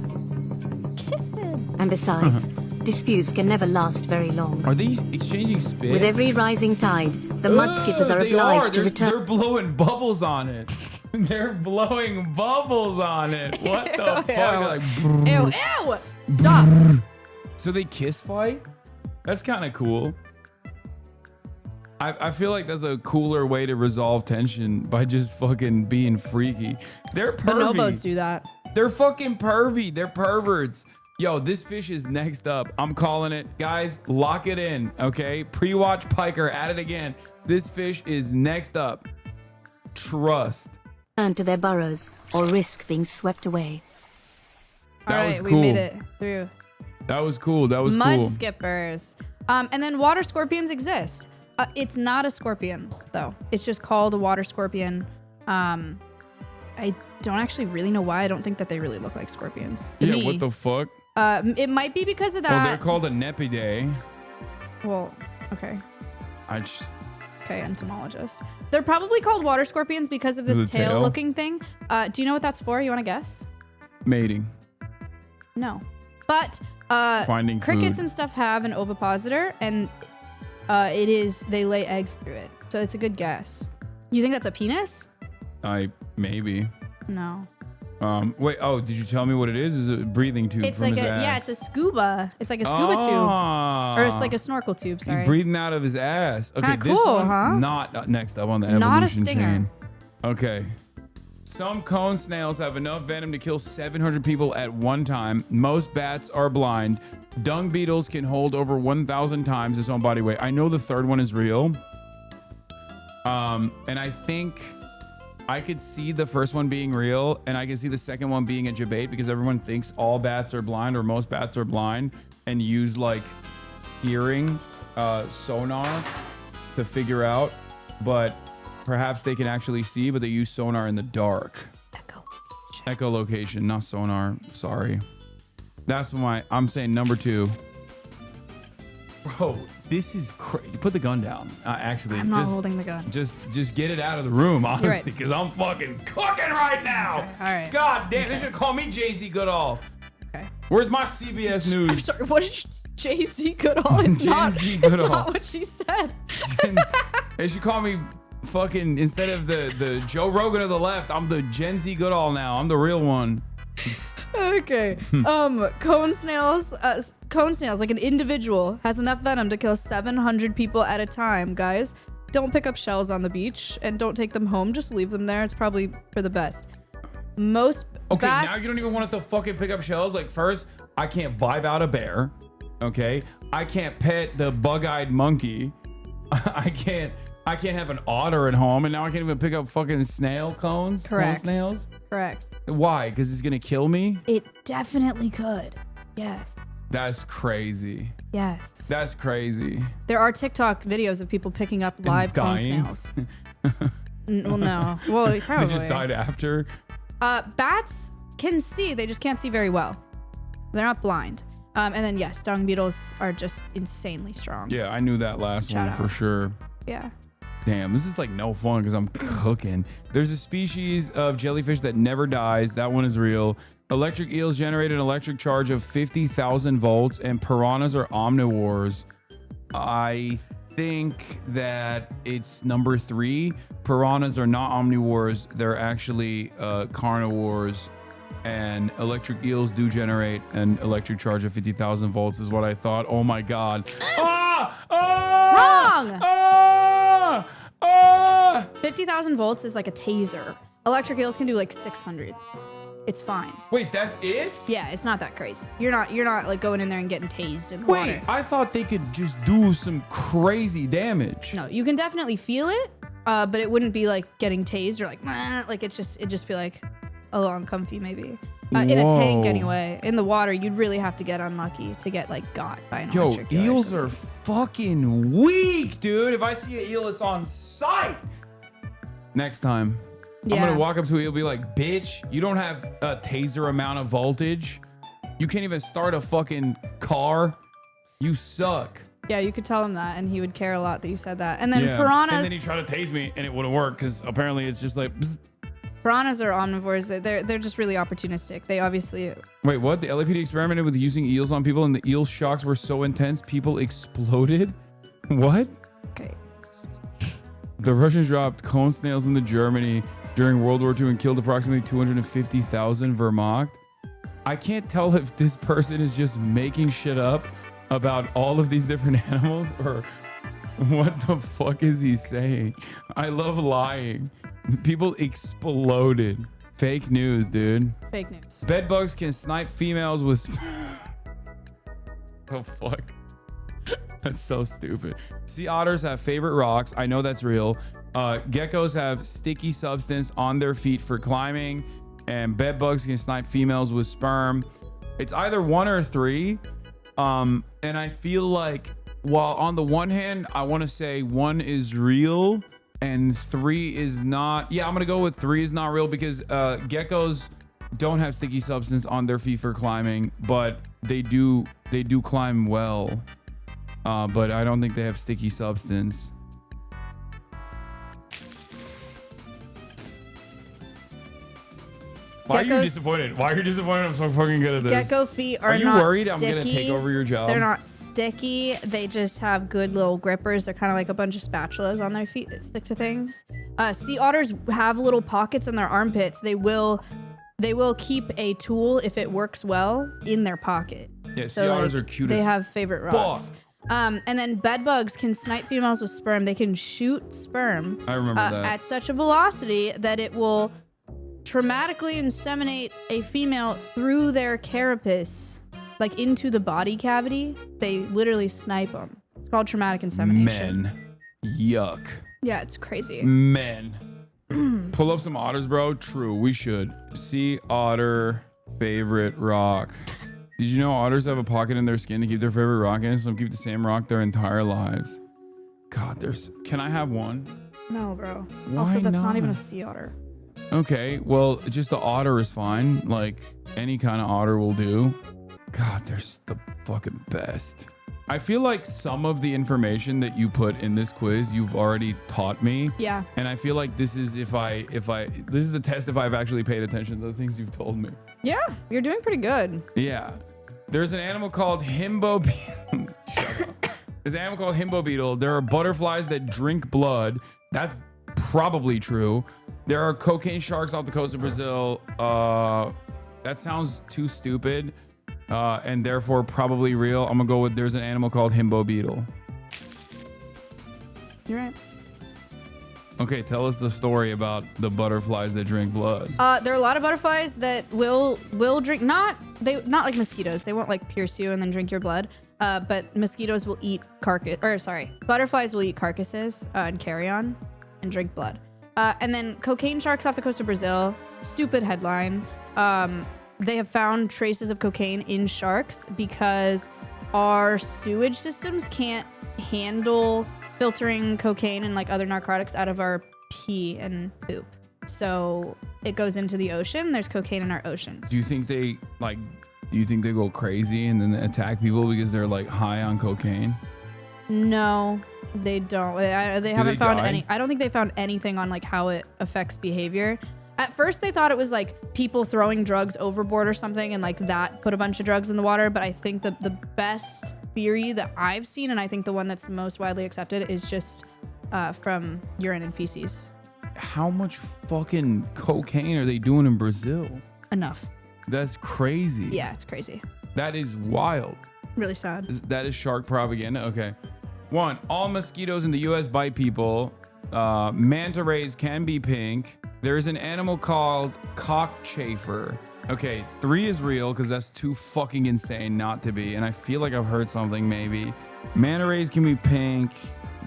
And besides, disputes can never last very long. Are they exchanging spit? With every rising tide, the mud skippers are They obliged to They're return. blowing bubbles on it. They're blowing bubbles on it. What the fuck? Like, Ew, ew! Stop. so they kiss fight? That's kind of cool. I feel like that's a cooler way to resolve tension by just fucking being freaky. They're pervy. Bonobos do that. They're fucking pervy. They're perverts. Yo, this fish is next up. I'm calling it. Guys, lock it in, okay? Pre-watch Piker at it again. This fish is next up. Trust. Return to their burrows or risk being swept away. That was Alright, cool. we made it through. That was cool. That was Mud cool. skippers. And then water scorpions exist. It's not a scorpion, though. It's just called a water scorpion. I don't actually really know why. I don't think that they really look like scorpions. To me. What the fuck? It might be because of that. Oh, they're called a Nepidae. Well, okay. Okay, entomologist. They're probably called water scorpions because of this The tail? tail-looking thing. Do you know what that's for? You want to guess? Mating. No. But Finding crickets food. and stuff have an ovipositor, and they lay eggs through it. So it's a good guess. You think that's a penis? Maybe. No. Wait. Oh, did you tell me what it is? Is it a breathing tube? It's from like his ass? it's a scuba. It's like a scuba tube, or it's like a snorkel tube. Sorry. He's breathing out of his ass. Okay, Kinda this cool, one huh? not next up on the Not a evolution stinger. chain. Okay. Some cone snails have enough venom to kill 700 people at one time. Most bats are blind. Dung beetles can hold over 1,000 times its own body weight. I know the third one is real. And I think I could see the first one being real, and I can see the second one being a debate because everyone thinks all bats are blind or most bats are blind and use like hearing sonar to figure out, but perhaps they can actually see, but they use sonar in the dark. Echolocation, not sonar. Sorry. That's why I'm saying number 2. Bro, this is crazy. Put the gun down. Actually, I'm not holding the gun. Just get it out of the room, You're honestly, right. because I'm fucking cooking right now. Okay, all right. God damn, Okay. they should call me Jay-Z Goodall. Okay. Where's my CBS News? I'm sorry. What is Jay-Z Goodall? It's not. Jay-Z It's Goodall. not what she said. They should call me fucking, instead of the Joe Rogan of the left, I'm the Gen Z Goodall now. I'm the real one. Okay. Cone snails, like an individual, has enough venom to kill 700 people at a time, guys. Don't pick up shells on the beach and don't take them home. Just leave them there. It's probably for the best. Most bats, now you don't even want us to fucking pick up shells. Like, first, I can't vibe out a bear. Okay. I can't pet the bug-eyed monkey. I can't have an otter at home, and now I can't even pick up fucking snail cones. Correct. Cone snails. Correct. Why? Because it's gonna kill me? It definitely could. Yes. That's crazy. Yes. That's crazy. There are TikTok videos of people picking up live cone dying? snails. Well, no. Well, probably. They just died after. Bats can see. They just can't see very well. They're not blind. And then, yes, dung beetles are just insanely strong. Yeah, I knew that last Shout one for out. sure. Yeah. Damn, this is like no fun because I'm cooking. There's a species of jellyfish that never dies. That one is real. Electric eels generate an electric charge of 50,000 volts, and piranhas are omnivores. I think that it's number 3. Piranhas are not omnivores. They're actually carnivores. And electric eels do generate an electric charge of 50,000 volts is what I thought. Oh my God. Wrong! 50,000 volts is like a taser. Electric eels can do like 600. It's fine. Wait, that's it? Yeah, it's not that crazy. You're not like going in there and getting tased in the Wait, water. I thought they could just do some crazy damage. No, you can definitely feel it, but it wouldn't be like getting tased or like, like it'd just be like a little uncomfy maybe. In a tank anyway. In the water, you'd really have to get unlucky to get like got by an electric eel. Eels are fucking weak, dude. If I see an eel, it's on sight. Next time, I'm gonna walk up to an eel and be like, bitch, you don't have a taser amount of voltage. You can't even start a fucking car. You suck. Yeah, you could tell him that, and he would care a lot that you said that. And then Yeah. piranhas. And then he tried to tase me, and it wouldn't work because apparently it's just like. Bzz. Piranhas are omnivores. They're just really opportunistic. They obviously. Wait, what? The LAPD experimented with using eels on people, and the eel shocks were so intense, people exploded. What? Okay. The Russians dropped cone snails into Germany during World War II and killed approximately 250,000 Wehrmacht. I can't tell if this person is just making shit up about all of these different animals or what the fuck is he saying. I love lying. People exploded. Fake news, dude. Fake news. Bedbugs can snipe females with... The fuck? That's so stupid. Sea otters have favorite rocks. I know that's real. Geckos have sticky substance on their feet for climbing. And bedbugs can snipe females with sperm. It's either 1 or 3. And I feel like, while on the one hand, I want to say 1 is real and 3 is not. Yeah, I'm gonna go with 3 is not real because geckos don't have sticky substance on their feet for climbing, but they do climb well. But I don't think they have sticky substance. Why are you disappointed? Why are you disappointed? I'm so fucking good at this. Gecko feet are you not worried sticky. I'm gonna take over your job? They're not sticky. They just have good little grippers. They're kind of like a bunch of spatulas on their feet that stick to things. Sea otters have little pockets in their armpits. They will keep a tool if it works well in their pocket. Yeah, sea otters are cute. They have favorite rocks. And then bedbugs can snipe females with sperm. They can shoot sperm. I remember that. At such a velocity that it will traumatically inseminate a female through their carapace, like into the body cavity. They literally snipe them. It's called traumatic insemination. Men. Yuck. Yeah, it's crazy. Men. Pull up some otters, bro. True, we should. Sea otter favorite rock. Did you know otters have a pocket in their skin to keep their favorite rock in? Some keep the same rock their entire lives. God, can I have one? No, bro. Why Also, that's not not? even a sea otter. Okay, well, just the otter is fine. Like, any kind of otter will do. God, they're the fucking best. I feel like some of the information that you put in this quiz, you've already taught me. Yeah. And I feel like this is this is the test if I've actually paid attention to the things you've told me. Yeah, you're doing pretty good. Yeah. There's an animal called himbo beetle. Shut up. There's an animal called himbo beetle. There are butterflies that drink blood. That's probably true. There are cocaine sharks off the coast of Brazil. That sounds too stupid, and therefore probably real. I'm gonna go with there's an animal called himbo beetle. You're right. Okay, tell us the story about the butterflies that drink blood. There are a lot of butterflies that will drink, not like mosquitoes. They won't like pierce you and then drink your blood. But mosquitoes will eat butterflies will eat carcasses and carrion and drink blood. And then cocaine sharks off the coast of Brazil. Stupid headline. They have found traces of cocaine in sharks because our sewage systems can't handle filtering cocaine and like other narcotics out of our pee and poop. So it goes into the ocean. There's cocaine in our oceans. Do you think they go crazy and then attack people because they're like high on cocaine? No, they don't. They haven't found die? any. I don't think they found anything on like how it affects behavior. At first they thought it was like people throwing drugs overboard or something and like that put a bunch of drugs in the water. But I think the best theory that I've seen, and I think the one that's most widely accepted, is just from urine and feces. How much fucking cocaine are they doing in Brazil? Enough. That's crazy. Yeah, it's crazy. That is wild. Really sad. That is shark propaganda. Okay. 1, all mosquitoes in the U.S. bite people. Manta rays can be pink. There's an animal called cockchafer. Okay, 3 is real because that's too fucking insane not to be. And I feel like I've heard something maybe. Manta rays can be pink.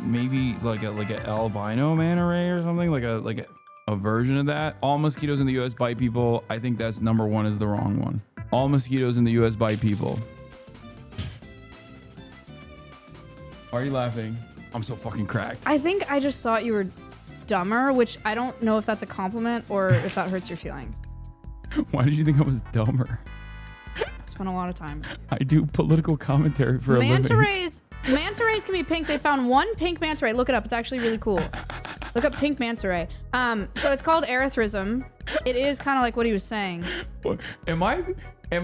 Maybe like a albino manta ray or something, like a version of that. All mosquitoes in the U.S. bite people. I think that's number 1 is the wrong one. All mosquitoes in the U.S. bite people. Why are you laughing? I'm so fucking cracked. I think I just thought you were dumber, which I don't know if that's a compliment or if that hurts your feelings. Why did you think I was dumber? Spent a lot of time. I do political commentary for a living. Manta rays can be pink. They found one pink manta ray. Look it up. It's actually really cool. Look up pink manta ray. So it's called erythrism. It is kind of like what he was saying. Am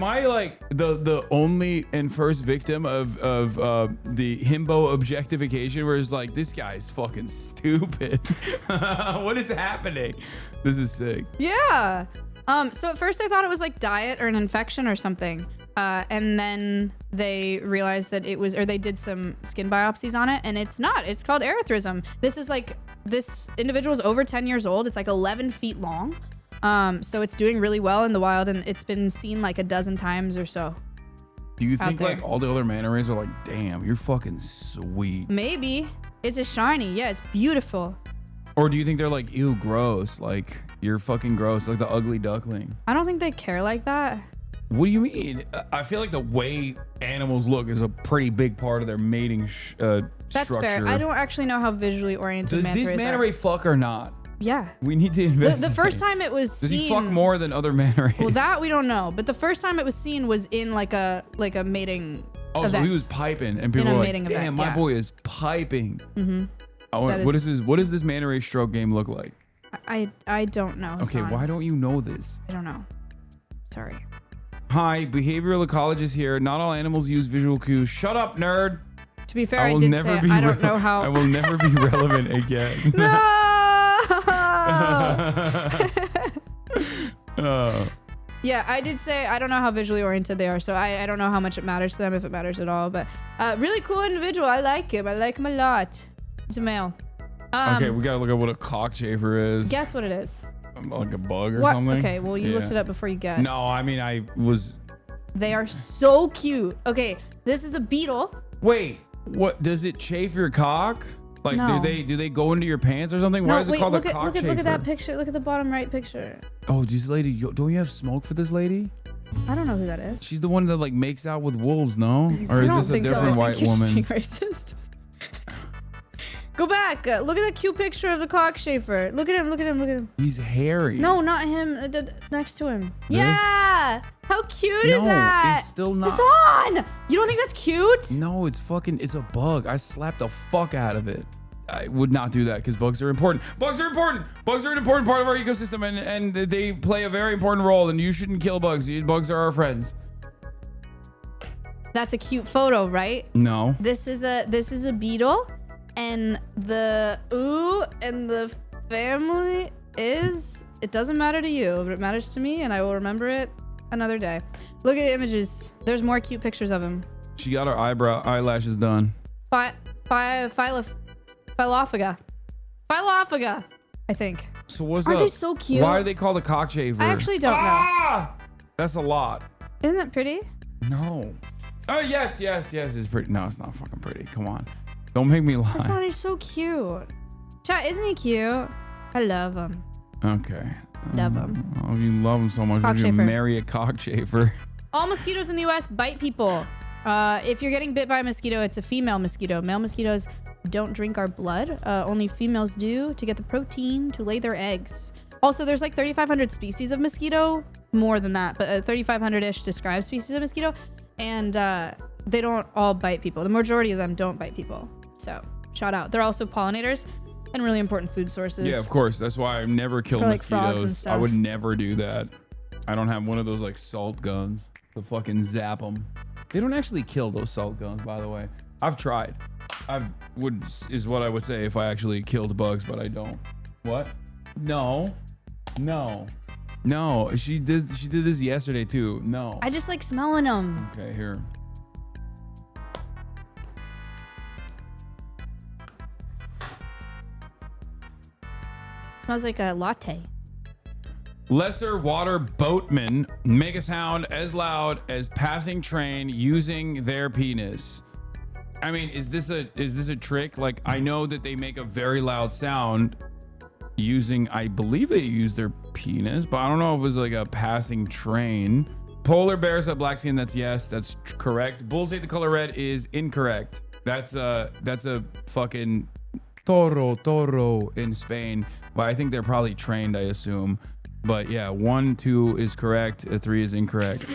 I like the only and first victim of the himbo objectification where it's like, this guy's fucking stupid? What is happening? This is sick. Yeah. So at first I thought it was like diet or an infection or something. And then they realized that it was, or they did some skin biopsies on it, and it's not. It's called erythrism. This individual is over 10 years old. It's like 11 feet long. So it's doing really well in the wild, and it's been seen like a dozen times or so. Do you think like all the other manta rays are like, damn, you're fucking sweet? Maybe. It's a shiny. Yeah, it's beautiful. Or do you think they're like, ew, gross? Like, you're fucking gross, like the ugly duckling. I don't think they care like that. What do you mean? I feel like the way animals look is a pretty big part of their mating That's structure. fair. I don't actually know how visually oriented manta rays are. Does this manta ray fuck or not? Yeah. We need to investigate. The first time it was Does seen... he fuck more than other manta rays? Well, that we don't know. But the first time it was seen was in like a mating event. So he was piping, and people were like, damn, event, my boy is piping. Mm-hmm. What does this manta ray stroke game look like? I don't know. Okay, Hasan. why don't you know this? I don't know. Sorry. Hi, behavioral ecologist here. Not all animals use visual cues. Shut up, nerd. To be fair, I did say I don't know how. I will never be relevant again. No. Yeah, I did say I don't know how visually oriented they are, so I don't know how much it matters to them, if it matters at all. But really cool individual. I like him. I like him a lot. He's a male. Okay, we gotta look up what a cockchafer is. Guess what it is. Like a bug or something? Okay, well, you looked it up before you guessed. No, I mean, I was... They are so cute. Okay, this is a beetle. Wait, what? Does it chafe your cock? Like, no. do they go into your pants or something? Why is it called a cockchafer? Look at that picture. Look at the bottom right picture. Oh, this lady, don't you have smoke for this lady? I don't know who that is. She's the one that like makes out with wolves, no? Or is this a different white woman? Racist. Go back. Look at that cute picture of the cockchafer. Look at him. Look at him. Look at him. He's hairy. No, not him. Next to him. This? Yeah. How cute is that? No, it's still not. Hasan! You don't think that's cute? No, it's a bug. I slapped the fuck out of it. I would not do that because bugs are important. Bugs are important. Bugs are an important part of our ecosystem, and they play a very important role, and you shouldn't kill bugs. Bugs are our friends. That's a cute photo, right? No. This is a beetle. And the family is, it doesn't matter to you, but it matters to me, and I will remember it another day. Look at the images. There's more cute pictures of him. She got her eyelashes done. Philophaga, I think. So what's Aren't up? they so cute? Why are they called a cockchafer? I actually don't know. That's a lot. Isn't that pretty? No. Oh, yes. It's pretty. No, it's not fucking pretty. Come on. Don't make me lie. That's not. He's so cute. Chat, isn't he cute? I love him. Okay. Love him. Oh, you love him so much. Would you Cockchafer. marry a cockchafer? All mosquitoes in the U.S. bite people. If you're getting bit by a mosquito, it's a female mosquito. Male mosquitoes don't drink our blood. Only females do to get the protein to lay their eggs. Also, there's like 3,500 species of mosquito. More than that, but 3,500-ish described species of mosquito. And they don't all bite people. The majority of them don't bite people. So, shout out. They're also pollinators and really important food sources. Yeah, of course. That's why I've never killed For, like, frogs and mosquitoes. stuff. I would never do that. I don't have one of those like salt guns to fucking zap them. They don't actually kill those salt guns, by the way. I've tried. Is what I would say if I actually killed bugs, but I don't. What? No. She did this yesterday too. No. I just like smelling them. Okay, here. Smells like a latte. Lesser water boatmen make a sound as loud as passing train using their penis. I mean, is this a trick? Like, I know that they make a very loud sound using, I believe they use their penis, but I don't know if it was like a passing train. Polar bears have black skin. That's yes, that's correct. Bulls hate the color red is incorrect. That's a fucking toro in Spain, but I think they're probably trained, I assume. But yeah, 1, 2 is correct. 3 is incorrect.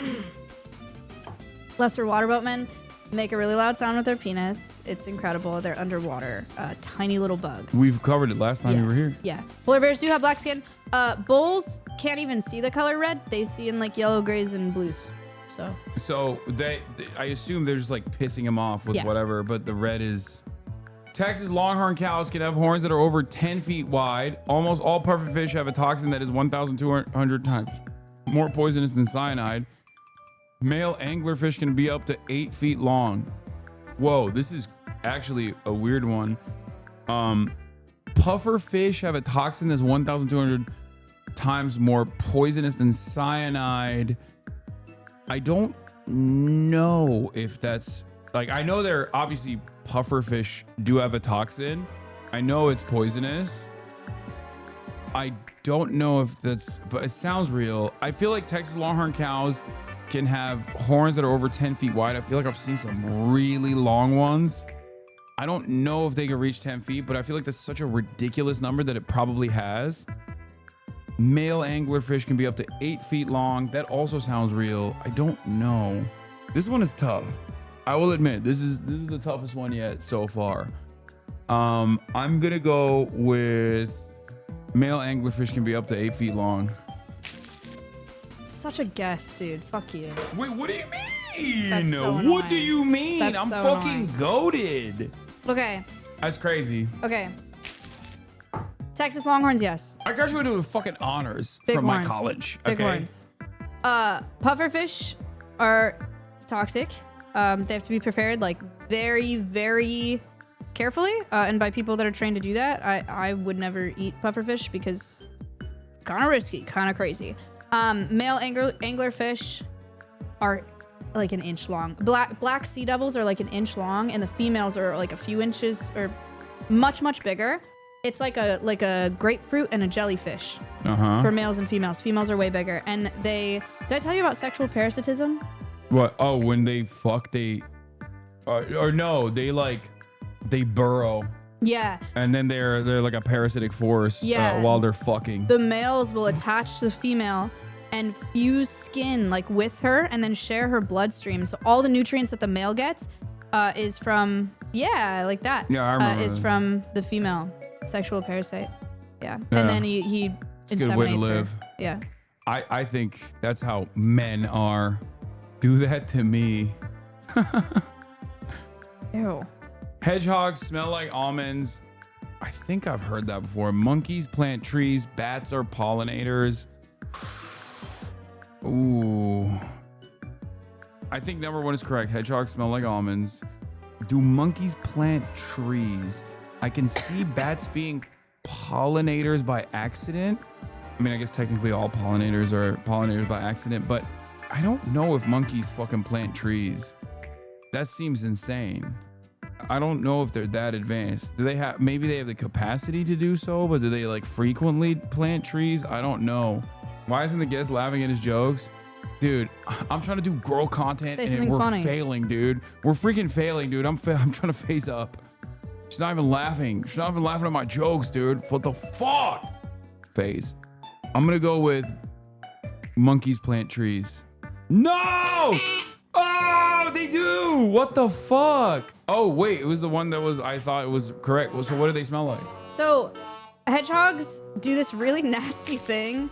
Lesser water boatmen make a really loud sound with their penis. It's incredible. They're underwater. A tiny little bug. We've covered it last time you were here. Yeah. Polar bears do have black skin. Bulls can't even see the color red. They see in like yellow, grays, and blues. So they I assume they're just like pissing him off with Yeah. whatever, but the red is... Texas longhorn cows can have horns that are over 10 feet wide. Almost all pufferfish have a toxin that is 1,200 times more poisonous than cyanide. Male anglerfish can be up to 8 feet long. Whoa, this is actually a weird one. Pufferfish have a toxin that's 1,200 times more poisonous than cyanide. I don't know if that's... Like, I know they're obviously... Pufferfish do have a toxin. I know it's poisonous. I don't know if that's, but it sounds real. I feel like Texas longhorn cows can have horns that are over 10 feet wide. I feel like I've seen some really long ones. I don't know if they can reach 10 feet, but I feel like that's such a ridiculous number that it probably has. Male anglerfish can be up to 8 feet long. That also sounds real. I don't know. This one is tough. I will admit, this is the toughest one yet so far. I'm gonna go with male anglerfish can be up to 8 feet long. such a guess, dude. Fuck you. Wait, what do you mean? That's so annoying. What do you mean? That's I'm so fucking annoying. goated. Okay. That's crazy. Okay. Texas Longhorns, yes. I graduated with fucking honors Big from horns. my college. Big okay. horns. Pufferfish are toxic. They have to be prepared like very, very carefully, and by people that are trained to do that. I would never eat pufferfish because it's kind of risky, kind of crazy. Male anglerfish are like an inch long. Black sea devils are like an inch long, and the females are like a few inches or much bigger. It's like a grapefruit and a jellyfish for males and females. Females are way bigger, and did I tell you about sexual parasitism? What? Oh, when they fuck, they burrow. Yeah. And then they're like a parasitic force while they're fucking. The males will attach to the female and fuse skin like with her and then share her bloodstream. So all the nutrients that the male gets is from, like that. Yeah, I remember. Is from the female sexual parasite. Yeah. Yeah. And then he It's a good way to inseminates live. her. Yeah. I think that's how men are. Do that to me. Ew. Hedgehogs smell like almonds. I think I've heard that before. Monkeys plant trees. Bats are pollinators. Ooh. I think number 1 is correct. Hedgehogs smell like almonds. Do monkeys plant trees? I can see bats being pollinators by accident. I mean, I guess technically all pollinators are pollinators by accident, but I don't know if monkeys fucking plant trees. That seems insane. I don't know if they're that advanced. Do they have, maybe they have the capacity to do so, but do they like frequently plant trees? I don't know. Why isn't the guest laughing at his jokes? Dude, I'm trying to do girl content and we're funny. failing, dude. We're freaking failing, dude. I'm trying to phase up. She's not even laughing. She's not even laughing at my jokes, dude. What the fuck? Phase. I'm gonna go with monkeys plant trees. No! Oh, they do! What the fuck? Oh, wait, it was the one that was, I thought it was correct. So what do they smell like? So hedgehogs do this really nasty thing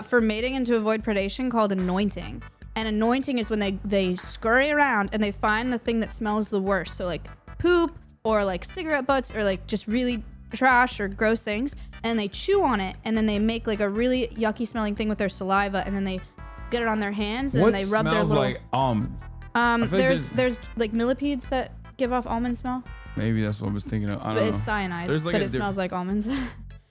for mating and to avoid predation called anointing. And anointing is when they scurry around and they find the thing that smells the worst. So like poop or like cigarette butts or like just really trash or gross things. And they chew on it and then they make like a really yucky smelling thing with their saliva and then they get it on their hands and they rub their little... What smells like almonds? There's like millipedes that give off almond smell. Maybe that's what I was thinking of. I don't know. It's cyanide, Like but it smells like almonds.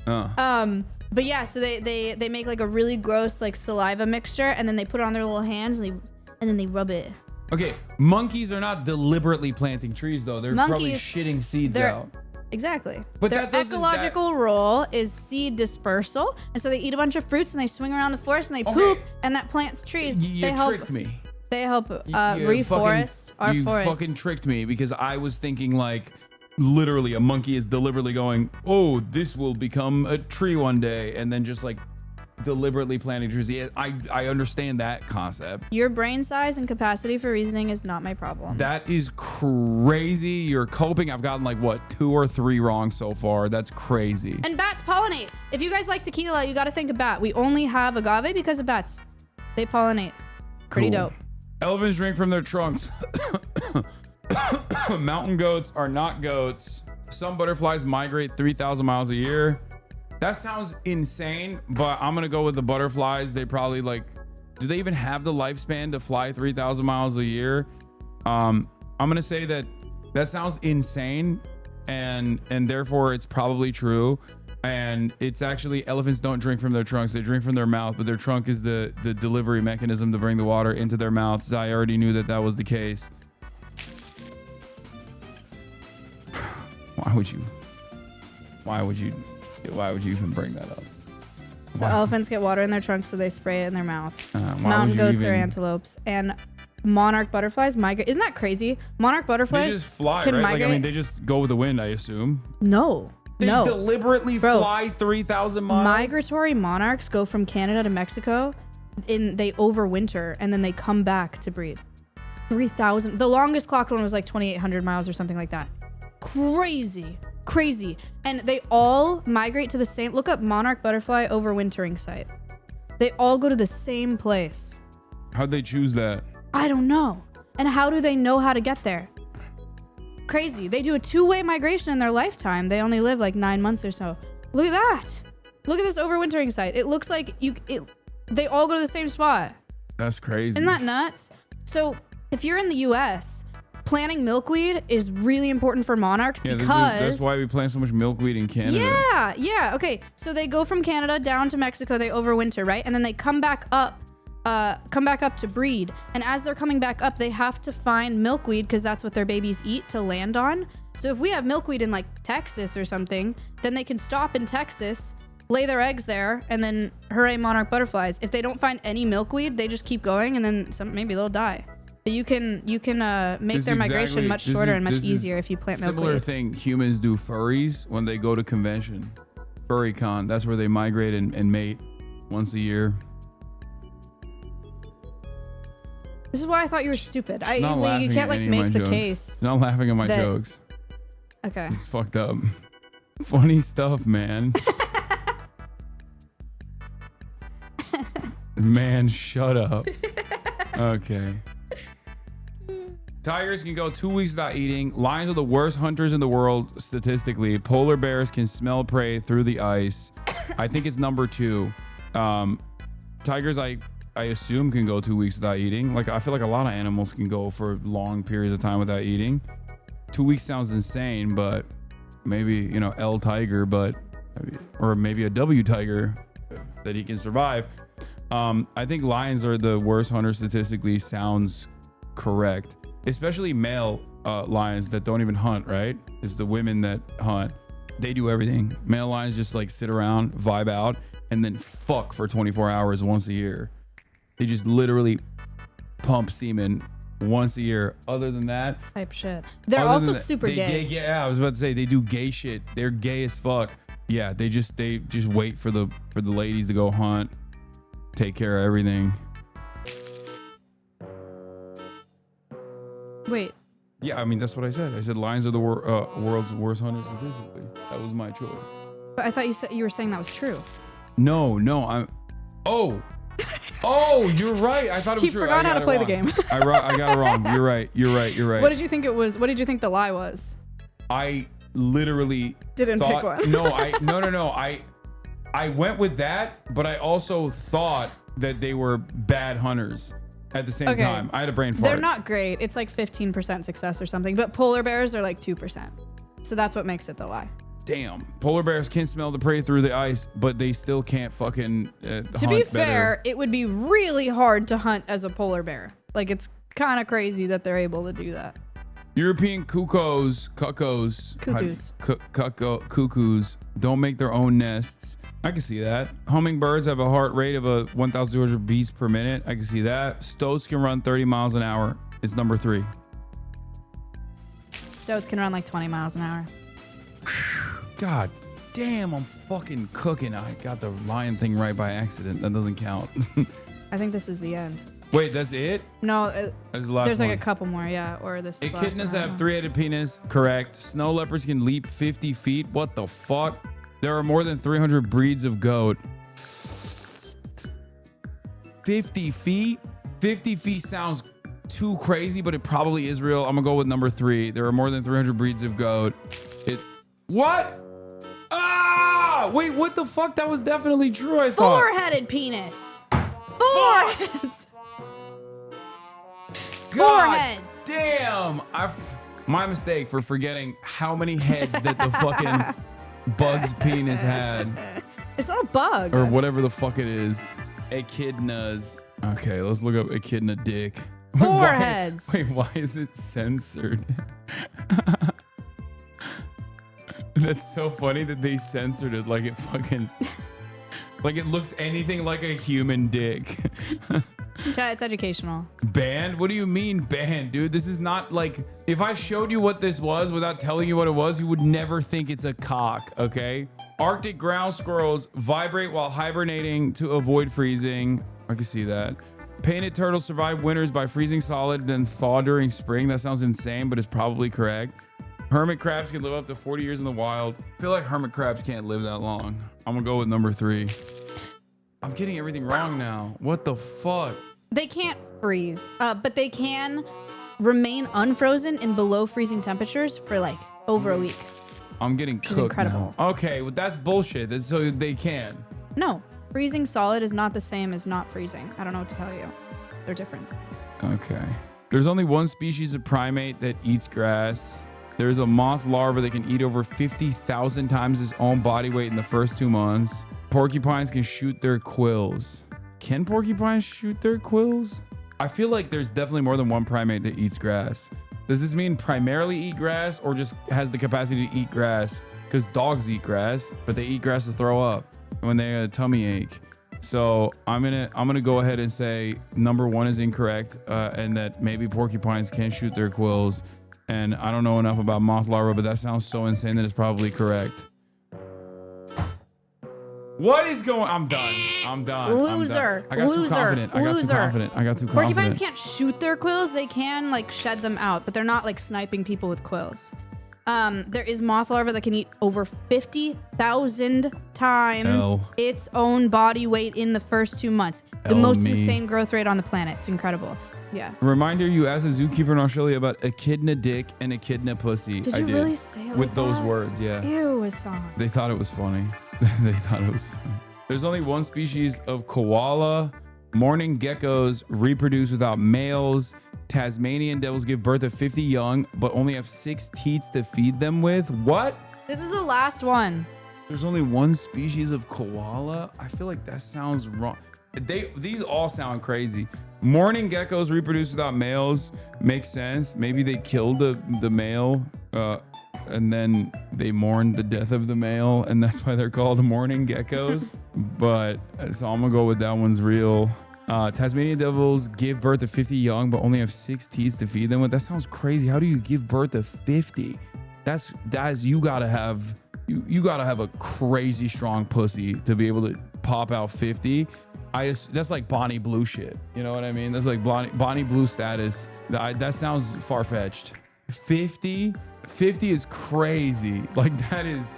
But yeah, so they make like a really gross like saliva mixture and then they put it on their little hands and then they rub it. Okay, monkeys are not deliberately planting trees though. They're probably shitting seeds out. Exactly. But their ecological role is seed dispersal, and so they eat a bunch of fruits and they swing around the forest and they poop, and that plants trees. You tricked me. They help reforest our forest. You fucking tricked me because I was thinking like literally a monkey is deliberately going, oh, this will become a tree one day, and then just like deliberately planting trees. Yeah, I understand that concept. Your brain size and capacity for reasoning is not my problem. That is crazy. You're coping. I've gotten like what 2 or 3 wrong so far. That's crazy. And bats pollinate. If you guys like tequila, you got to think of bat. We only have agave because of bats. They pollinate. Pretty dope. Elephants drink from their trunks. Mountain goats are not goats. Some butterflies migrate 3,000 miles a year. That sounds insane, but I'm gonna go with the butterflies. They probably like, do they even have the lifespan to fly 3,000 miles a year? I'm gonna say that sounds insane, and therefore it's probably true. And it's actually, elephants don't drink from their trunks. They drink from their mouth, but their trunk is the delivery mechanism to bring the water into their mouths. I already knew that was the case. Why would you even bring that up? So elephants get water in their trunks, so they spray it in their mouth. Mountain goats are antelopes, and monarch butterflies migrate. Isn't that crazy? Monarch butterflies they just fly, can right? migrate. Like, I mean, they just go with the wind, I assume. No. They deliberately fly 3,000 miles. Migratory monarchs go from Canada to Mexico, they overwinter, and then they come back to breed. 3,000. The longest clocked one was like 2,800 miles or something like that. Crazy. And they all migrate to the same, look up monarch butterfly overwintering site. They all go to the same place. How'd they choose that? I don't know. And how do they know how to get there? Crazy. They do a 2-way migration in their lifetime. They only live like 9 months or so. Look at that. Look at this overwintering site. It looks like they all go to the same spot. That's crazy. Isn't that nuts? So if you're in the US, planting milkweed is really important for monarchs because that's why we plant so much milkweed in Canada. Yeah. Okay. So they go from Canada down to Mexico. They overwinter, right? And then they come back up to breed. And as they're coming back up, they have to find milkweed because that's what their babies eat to land on. So if we have milkweed in like Texas or something, then they can stop in Texas, lay their eggs there, and then hooray monarch butterflies. If they don't find any milkweed, they just keep going, and then maybe they'll die. But you can make their migration much shorter and much easier if you plant milkweed. Similar thing humans do furries when they go to convention. Furry con, that's where they migrate and mate once a year. This is why I thought you were stupid. You can't like make the case. Not laughing at my jokes. Okay. This is fucked up. Funny stuff, man. Man, shut up. Okay. Tigers can go 2 weeks without eating. Lions are the worst hunters in the world statistically. Polar bears can smell prey through the ice. I think it's number 2. Tigers, I I assume can go 2 weeks without eating. Like I feel like a lot of animals can go for long periods of time without eating. 2 weeks sounds insane, but maybe, you know, L tiger, but or maybe a W tiger that he can survive. I think lions are the worst hunters statistically. Sounds correct, especially male lions that don't even hunt, right? It's the women that hunt. They do everything. Male lions just like sit around, vibe out, and then fuck for 24 hours once a year. They just literally pump semen once a year. Other than that, type shit. They're also super gay. Yeah, I was about to say they do gay shit. They're gay as fuck. Yeah, they just wait for the ladies to go hunt, take care of everything. Wait. Yeah, I mean that's what I said. I said lions are the world's worst hunters statistically. That was my choice. But I thought you were saying that was true. No, I'm. Oh, you're right. I thought it was He true. forgot how to play the game. I got it wrong. You're right. What did you think it was? What did you think the lie was? I literally didn't pick one. No. I went with that, but I also thought that they were bad hunters at the same time. I had a brain fart. They're not great. It's like 15% success or something, but polar bears are like 2%. So that's what makes it the lie. Damn. Polar bears can smell the prey through the ice, but they still can't fucking To be fair, it would be really hard to hunt as a polar bear. Like, it's kind of crazy that they're able to do that. European cuckoos don't make their own nests. I can see that. Hummingbirds have a heart rate of 1,200 beats per minute. I can see that. Stoats can run 30 miles an hour. It's number 3. Stoats can run like 20 miles an hour. God damn, I'm fucking cooking. I got the lion thing right by accident. That doesn't count. I think this is the end. Wait, that's it? No, that's the last there's like one. A couple more, yeah. Or this is Echidnas have 3-headed penis. Correct. Snow leopards can leap 50 feet. What the fuck? There are more than 300 breeds of goat. 50 feet? 50 feet sounds too crazy, but it probably is real. I'm gonna go with number 3. There are more than 300 breeds of goat. What? Ah! Wait, what the fuck? That was definitely true, I thought. 4-headed penis. 4 heads. God 4 heads. Damn. My mistake for forgetting how many heads that the fucking bug's penis had. It's not a bug. Or whatever the fuck it is. Echidnas. Okay, let's look up echidna dick. 4 heads. Wait, why is it censored? That's so funny that they censored it like it fucking... like it looks anything like a human dick. Chat, it's educational. Banned? What do you mean banned, dude? This is not like... If I showed you what this was without telling you what it was, you would never think it's a cock, okay? Arctic ground squirrels vibrate while hibernating to avoid freezing. I can see that. Painted turtles survive winters by freezing solid, then thaw during spring. That sounds insane, but it's probably correct. Hermit crabs can live up to 40 years in the wild. I feel like hermit crabs can't live that long. I'm gonna go with number 3. I'm getting everything wrong now. What the fuck? They can't freeze, but they can remain unfrozen in below freezing temperatures for like over a week. I'm getting cooked incredible. Now. Okay, well that's bullshit. That's so they can. No, freezing solid is not the same as not freezing. I don't know what to tell you. They're different. Okay. There's only one species of primate that eats grass. There's a moth larva that can eat over 50,000 times its own body weight in the first 2 months. Porcupines can shoot their quills. Can porcupines shoot their quills? I feel like there's definitely more than one primate that eats grass. Does this mean primarily eat grass or just has the capacity to eat grass? Because dogs eat grass, but they eat grass to throw up when they have a tummy ache. So I'm gonna go ahead and say number 1 is incorrect, and that maybe porcupines can shoot their quills. And I don't know enough about moth larva, but that sounds so insane that it's probably correct. What is going? I'm done. Loser. I got too confident. I got too confident. Porcupines can't shoot their quills. They can like shed them out, but they're not like sniping people with quills. There is moth larva that can eat over 50,000 times its own body weight in the first 2 months. The most insane growth rate on the planet. It's incredible. Yeah. Reminder, you asked a zookeeper in Australia about echidna dick and echidna pussy. Did you really say it with those that? words? Yeah. Ew, Hasan. They thought it was funny. They thought it was funny. There's only one species of koala Mourning geckos reproduce without males. Tasmanian devils give birth to 50 young, but only have 6 teats to feed them with. What? This is the last one. There's only one species of koala? I feel like that sounds wrong. These all sound crazy. Mourning geckos reproduce without males. Makes sense. Maybe they killed the male, and then they mourned the death of the male, and that's why they're called mourning geckos. But so I'm gonna go with that one's real. Tasmanian devils give birth to 50 young, but only have 6 teats to feed them with. That sounds crazy. How do you give birth to 50? That's you gotta have a crazy strong pussy to be able to pop out 50. That's like Bonnie Blue shit. You know what I mean? That's like Bonnie Blue status. That sounds far-fetched. 50 is crazy. Like that is,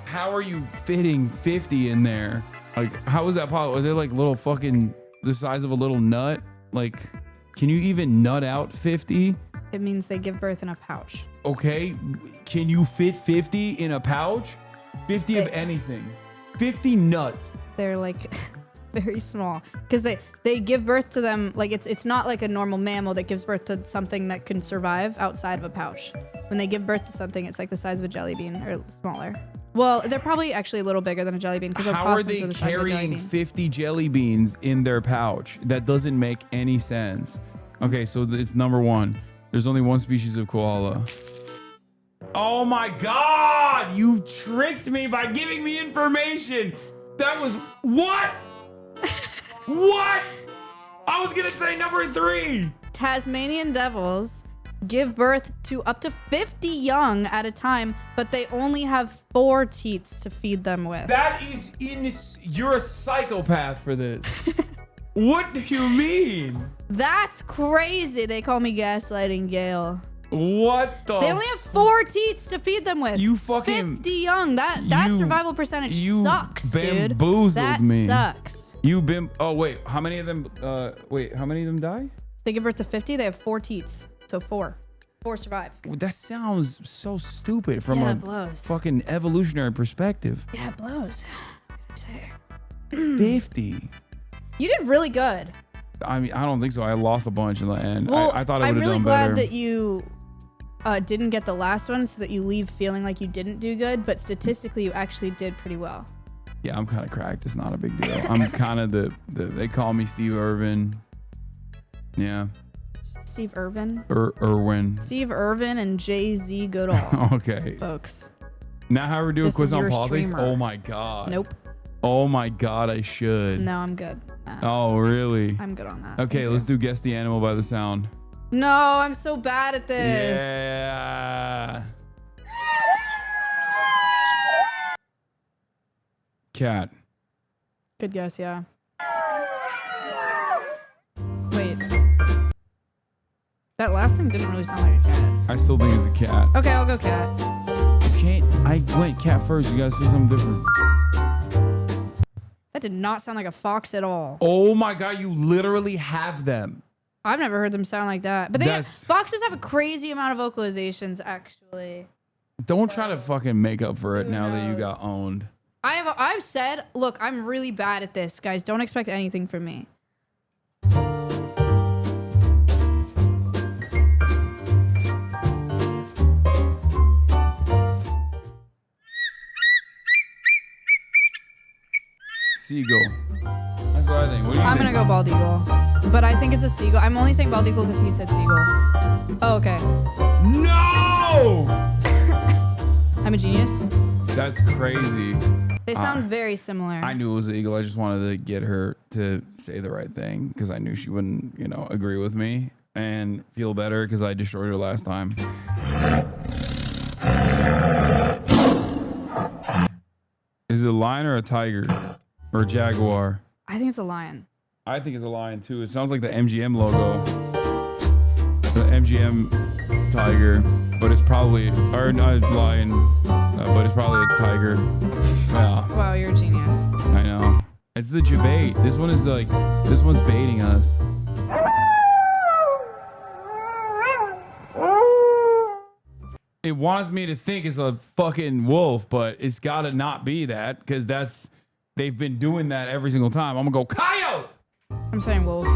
how are you fitting 50 in there? Like how is that possible? Are they like little fucking the size of a little nut? Like, can you even nut out 50? It means they give birth in a pouch. Okay, can you fit 50 in a pouch? 50 of anything. 50 nuts. They're like very small because they give birth to them like it's not like a normal mammal that gives birth to something that can survive outside of a pouch. When they give birth to something, it's like the size of a jelly bean or smaller. Well, they're probably actually a little bigger than a jelly bean because how are they carrying 50 jelly beans in their pouch? That doesn't make any sense. Okay, so it's number 1. There's only one species of koala. Oh my God! You tricked me by giving me information. That was what? What? I was gonna say number 3. Tasmanian devils give birth to up to 50 young at a time, but they only have 4 teats to feed them with. That is you're a psychopath for this. What do you mean? That's crazy. They call me gaslighting Gail. What the? They only have 4 teats to feed them with. You fucking 50 young. That survival percentage sucks, dude. Bamboozled me. That sucks. Oh wait, how many of them? How many of them die? They give birth to 50. They have 4 teats, so 4 survive. That sounds so stupid from a fucking evolutionary perspective. Yeah, it blows. What can I say? 50. You did really good. I mean, I don't think so. I lost a bunch in the end. Well, I thought I would have done better. I'm really glad that you didn't get the last one so that you leave feeling like you didn't do good, but statistically you actually did pretty well. Yeah, I'm kind of cracked. It's not a big deal. I'm kind of they call me Steve Irwin. Yeah. Steve Irwin? Irwin. Steve Irwin and Jay-Z Goodall. Okay. Folks. Now how we do a quiz on politics? Streamer. Oh my God. Nope. Oh my God, I should. No, I'm good. Oh, really? I'm good on that. Okay, let's do Guess the Animal by the Sound. No, I'm so bad at this. Yeah. Cat. Good guess, yeah. Wait. That last thing didn't really sound like a cat. I still think it's a cat. Okay, I'll go cat. You can't. I went cat first. You gotta say something different. That did not sound like a fox at all. Oh my God, you literally have them. I've never heard them sound like that. But foxes have a crazy amount of vocalizations, actually. Don't try to fucking make up for it now that you got owned. I've said, look, I'm really bad at this, guys. Don't expect anything from me. Seagull. That's what I think. What do you I'm think? gonna go bald eagle. But I think it's a seagull. I'm only saying bald eagle because he said seagull. Oh, okay. No! I'm a genius. That's crazy. They sound very similar. I knew it was an eagle. I just wanted to get her to say the right thing because I knew she wouldn't, agree with me and feel better because I destroyed her last time. Is it a lion or a tiger or a jaguar? I think it's a lion. I think it's a lion too. It sounds like the MGM logo. The MGM tiger, but it's probably, or not a lion, but it's probably a tiger. Yeah. Wow, you're a genius. I know. It's the debate. This one's baiting us. It wants me to think it's a fucking wolf, but it's gotta not be that because they've been doing that every single time. I'm gonna go coyote. I'm saying wolf.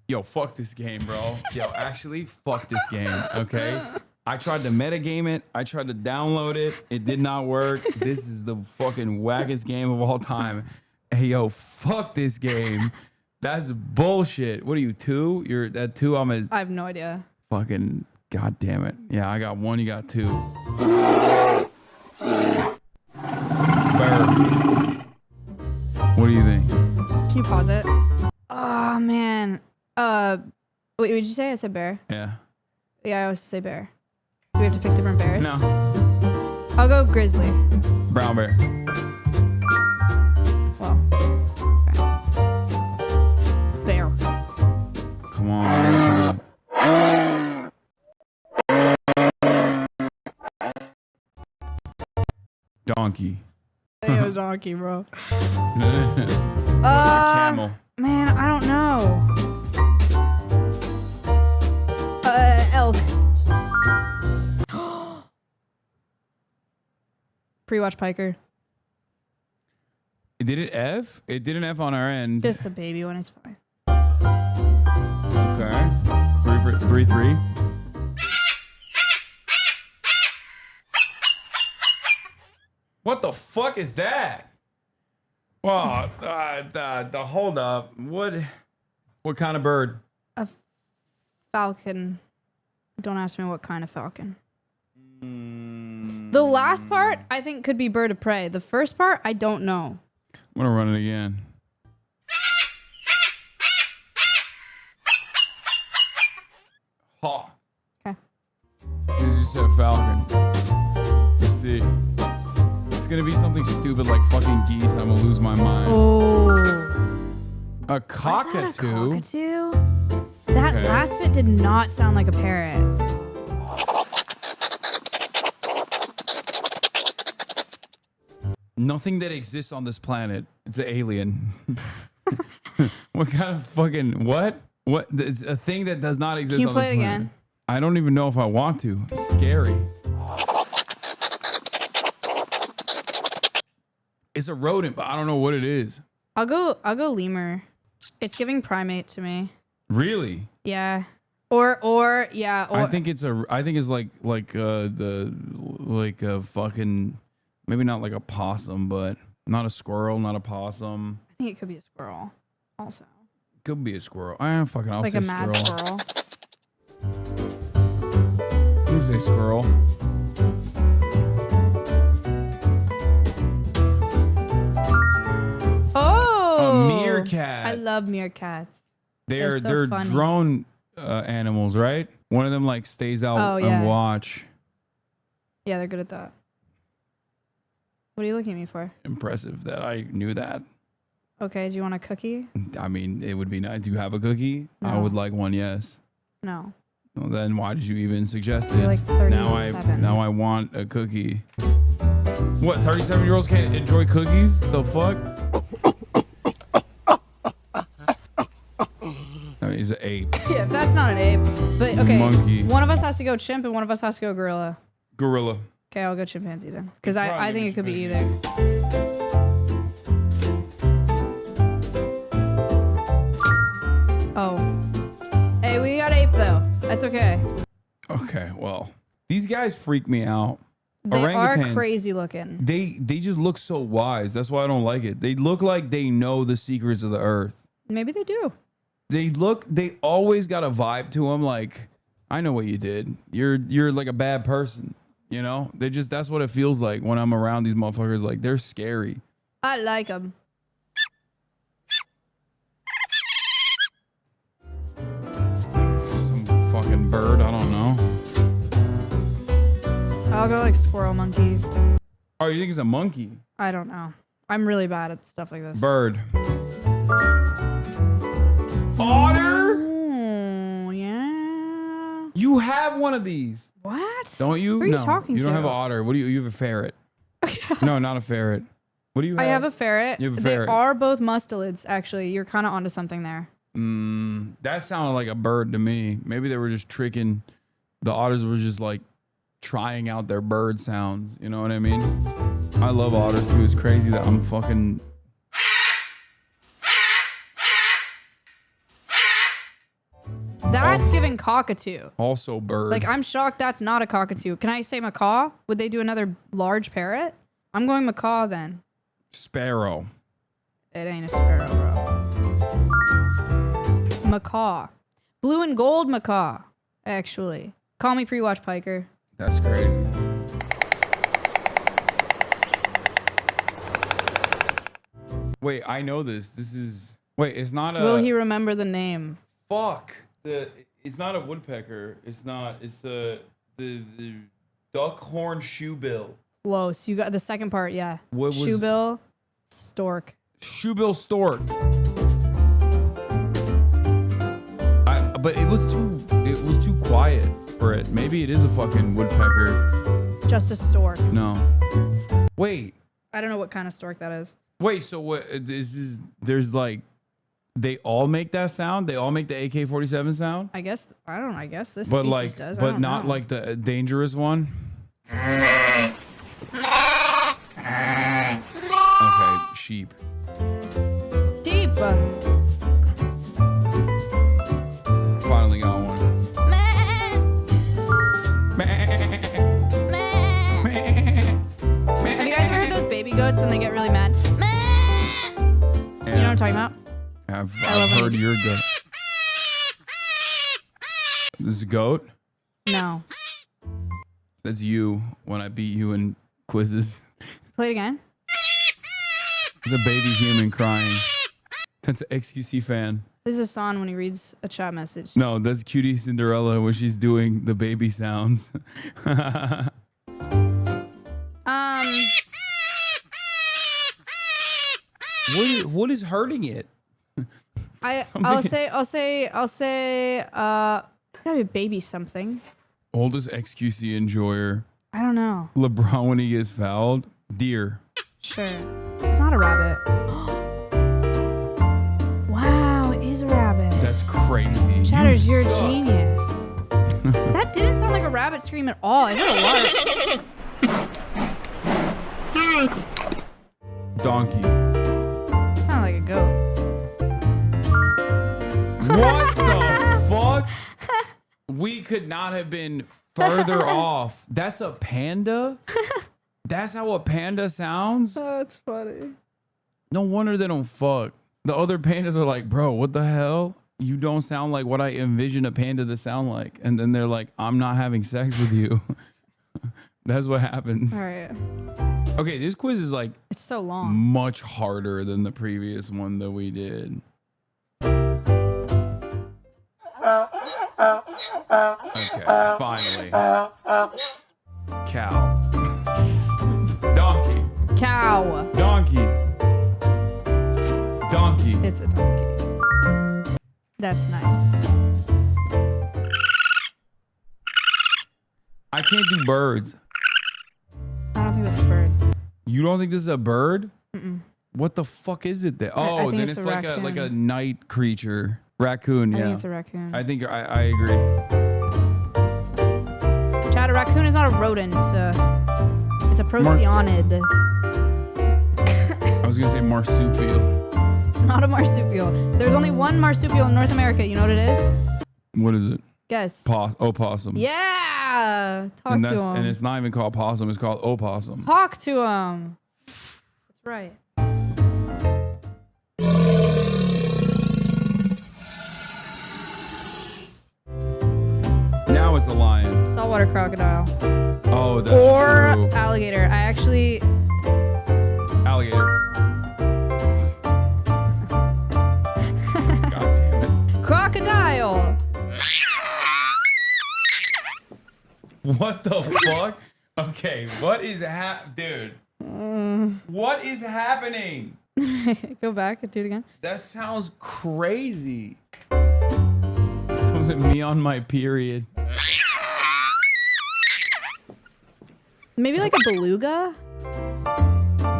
Yo, fuck this game, bro. Yo, actually, fuck this game, okay? I tried to metagame it. I tried to download it. It did not work. This is the fucking wackest game of all time. Hey, yo, fuck this game. That's bullshit. What are you, 2? You're at 2. I have no idea. Fucking god damn it. Yeah, I got 1. You got 2. Bear. What do you think? Can you pause it? Oh man. Wait, what did you say? I said bear. Yeah. Yeah, I always say bear. Do we have to pick different bears? No. I'll go grizzly. Brown bear. Well. Okay. Bear. Come on. Donkey. I a donkey, bro. Camel. Man, I don't know. Elk. Pre-watch piker. Did it F? It did an F on our end. Just a baby one, it's fine. Okay. 3-3. What the fuck is that? Well, the hold up. What kind of bird? A falcon. Don't ask me what kind of falcon. The last part, I think, could be bird of prey. The first part, I don't know. I'm gonna run it again. Ha. Okay. This is a falcon. Let's see. It's gonna be something stupid like fucking geese. I'm gonna lose my mind. Oh. A cockatoo. Was that a cockatoo? That Okay. last bit did not sound like a parrot. Nothing that exists on this planet. It's an alien. What kind of fucking what? What? It's a thing that does not exist Can you on play this it planet. again? I don't even know if I want to. It's scary. It's a rodent, but I don't know what it is. I'll go lemur. It's giving primate to me. Really? Yeah. Or yeah. Or I think it's like a fucking, maybe not like a possum, but not a squirrel, not a possum. I think it could be a squirrel. Also. Could be a squirrel. I'll Like say a mad squirrel. squirrel. I'm gonna say squirrel. Oh. A meerkat. I love meerkats. They're so funny. drone animals, right? One of them like stays out Oh, yeah. and watch. Yeah, they're good at that. What are you looking at me for? Impressive that I knew that. Okay, do you want a cookie? I mean, it would be nice. Do you have a cookie? I No. would like one. Yes. No. Well, then why did you even suggest it? You're like 37. Now I want a cookie. What? 37-year-olds can't enjoy cookies? The fuck? I mean, he's an ape. Yeah, that's not an ape. But okay, Monkey. one of us has to go chimp and one of us has to go gorilla. Gorilla. Okay, I'll go chimpanzee then. Because It's I probably think it could be chimpanzee. either. Oh. Hey, we got ape though. That's okay. Okay, well, these guys freak me out. They are Orangutans, crazy looking. They just look so wise. That's why I don't like it. They look like they know the secrets of the earth. Maybe they do. They always got a vibe to them like, I know what you did. You're like a bad person. You know? That's what it feels like when I'm around these motherfuckers. Like, they're scary. I like them. Some fucking bird, I don't know. I'll go like squirrel monkey. Oh, you think it's a monkey? I don't know. I'm really bad at stuff like this. Bird. Otter? Oh, yeah. You have one of these. What? Don't you? Who are you No, talking you don't to? have an otter. What do you have a ferret? No, not a ferret. What do you have? I have a ferret. You have a They ferret. are both mustelids, actually. You're kind of onto something there. That sounded like a bird to me. Maybe they were just tricking. The otters were just like trying out their bird sounds. You know what I mean? I love otters too. It's crazy that I'm fucking. That's giving cockatoo. Also bird. Like, I'm shocked that's not a cockatoo. Can I say macaw? Would they do another large parrot? I'm going macaw then. Sparrow. It ain't a sparrow, bro. Macaw. Blue and gold macaw, actually. Call me pre-watch piker. That's crazy. Wait, I know this. This is... Wait, it's not a... Will he remember the name? Fuck. It's not a woodpecker. It's not. It's the duckhorn shoebill. Close. You got the second part, yeah. What was... Shoebill stork. Shoebill stork. But it was too quiet for it. Maybe it is a fucking woodpecker. Just a stork. No. Wait. I don't know what kind of stork that is. Wait, so what is there's like they all make that sound? They all make the AK-47 sound? I guess this but species like does. but not like the dangerous one. Okay, sheep. Deep. Finally got one. Have you guys ever heard those baby goats when they get really mad? Yeah. You know what I'm talking about? I've heard your goat. This is a goat? No. That's you when I beat you in quizzes. Play it again. It's a baby human crying. That's an XQC fan. This is Hasan when he reads a chat message. No, that's Cutie Cinderella when she's doing the baby sounds. What is hurting it? I'll say it's gotta be baby something. Oldest XQC enjoyer. I don't know. LeBron when he gets fouled. Deer. Sure. It's not a rabbit. Wow, it is a rabbit. That's crazy. Chatters, you're a genius. That didn't sound like a rabbit scream at all. I heard a lark. Donkey. It sounded like a goat. What the fuck? We could not have been further off. That's a panda? That's how a panda sounds? That's funny. No wonder they don't fuck. The other pandas are like, bro, what the hell? You don't sound like what I envision a panda to sound like. And then they're like, I'm not having sex with you. That's what happens. All right. Okay, this quiz is like... It's so long. Much harder than the previous one that we did. Okay, finally. Cow. Donkey. Cow. Donkey. Donkey. It's a donkey. That's nice. I can't do birds. I don't think that's a bird. You don't think this is a bird? Mm-mm. What the fuck is it then? I Oh, think then it's it's a like a raccoon. night creature. Raccoon, yeah. I think it's a raccoon. I think I agree. Chad, a raccoon is not a rodent. It's a procyanid. I was gonna say marsupial. It's not a marsupial. There's only one marsupial in North America. You know what it is? What is it? Guess. Opossum. Yeah. Talk And to him. and it's not even called possum, it's called opossum. Talk to him. That's right. Now it's a lion. Saltwater crocodile. Oh, that's or true. alligator. I actually... Alligator. God damn it. Crocodile. What the fuck? Okay, what is dude? What is happening? Go back and do it again. That sounds crazy. Sounds like me on my period. Maybe like a beluga?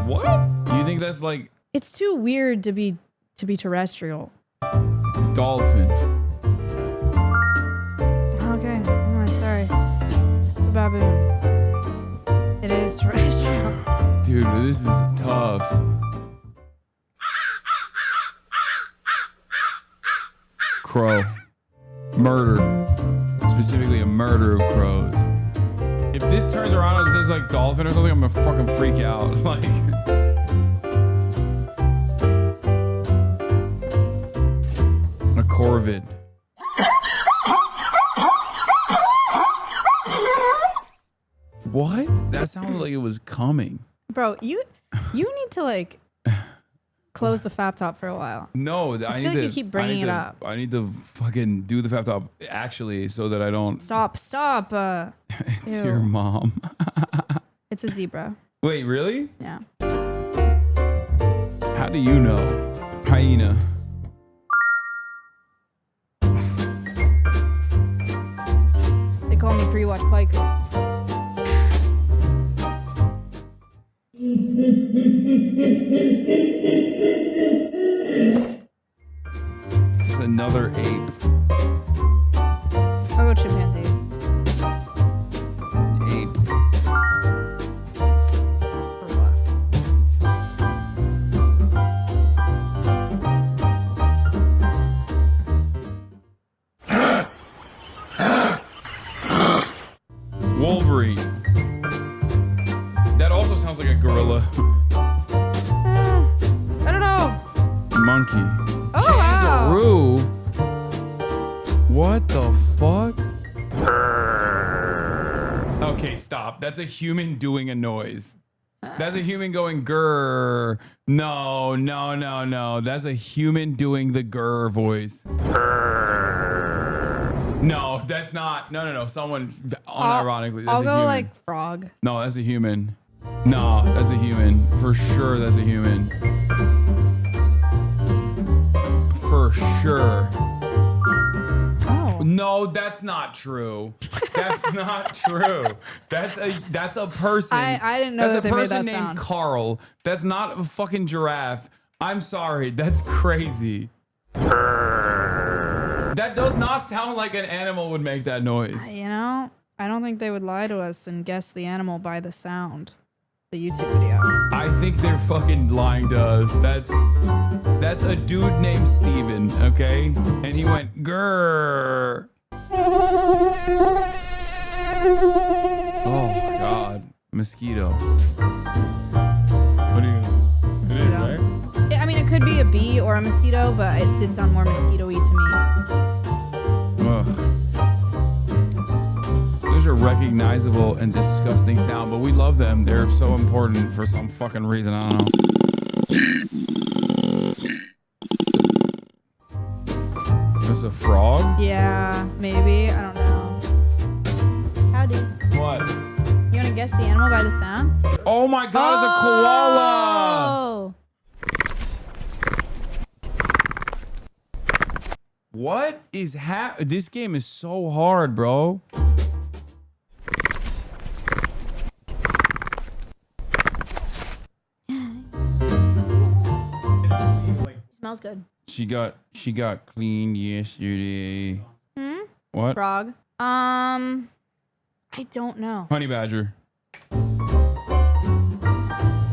What? You think that's like It's too weird to be terrestrial. dolphin? Okay. Oh, sorry. It's a baboon. It is terrestrial. Dude, Dude, this is tough. Crow. Murder. Specifically a murder of crows. If this turns around and says like dolphin or something, I'm gonna fucking freak out. Like, a corvid. What? That sounded like it was coming. Bro, you need to like close the fap top for a while. No, I feel like you keep bringing it up. I need to fucking do the fap top actually, so that I don't. Stop. It's Ew. your mom. It's a zebra. Wait, really? Yeah. How do you know? Hyena. They call me pre-watch Piker. It's another ape. I'll go chimpanzee. Ape. Wolverine. That also sounds like a gorilla. I don't know. Monkey. Oh, wow. Kangaroo. What the fuck? Okay, stop. That's a human doing a noise. That's a human going grrr. No. That's a human doing the grrr voice. No, that's not. No. Someone unironically. That's I'll a go human. like frog. No, that's a human. No, that's a human. For sure, that's a human. For sure. Oh. No, that's not true. That's not true. That's a person. I didn't know that's that they a made person that named sound. Carl. That's not a fucking giraffe. I'm sorry. That's crazy. That does not sound like an animal would make that noise. You know, I don't think they would lie to us and guess the animal by the sound. The YouTube video. I think they're fucking lying to us. That's a dude named Steven, okay? And he went grrr. Oh God, mosquito. What do you? It is, right? Yeah, I mean, it could be a bee or a mosquito, but it did sound more mosquito-y to me. Ugh. Those are recognizable and disgusting sound, but we love them. They're so important for some fucking reason. I don't know. That's a frog? Yeah, maybe. I don't know. Howdy. What? You want to guess the animal by the sound? Oh my God, it's a koala! Oh. What is this game is so hard, bro. Smells good. She got cleaned yesterday. Hmm? What? Frog. I don't know. Honey badger.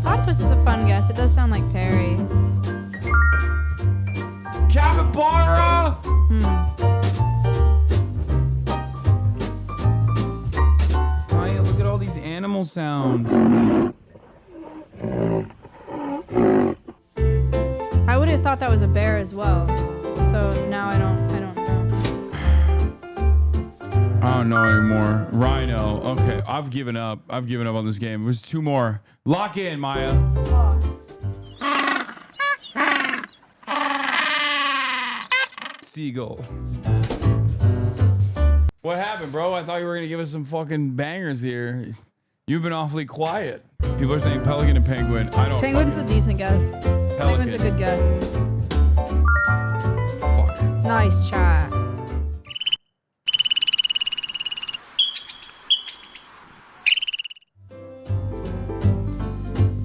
Octopus is a fun guess. It does sound like Perry. Capybara! Maya, look at all these animal sounds. I would have thought that was a bear as well. So now I don't know. I don't know anymore. Rhino. Okay, I've given up. I've given up on this game. There's two more. Lock in, Maya. Seagull. What happened, bro? I thought you were gonna give us some fucking bangers here. You've been awfully quiet. People are saying pelican and penguin. I don't. Penguin's a decent guess. Penguin's a good guess. Fuck. Nice try.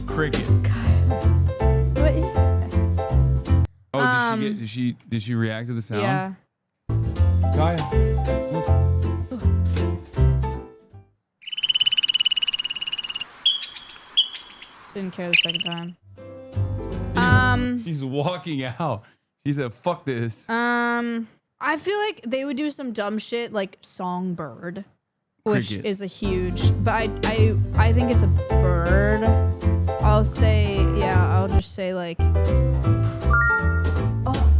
Cricket. What is that? Oh, did she react to the sound? Yeah. Gaia. Didn't care the second time. She's walking out. She said, "Fuck this." I feel like they would do some dumb shit like songbird, which Cricket. is a huge. But I think it's a bird. I'll just say like.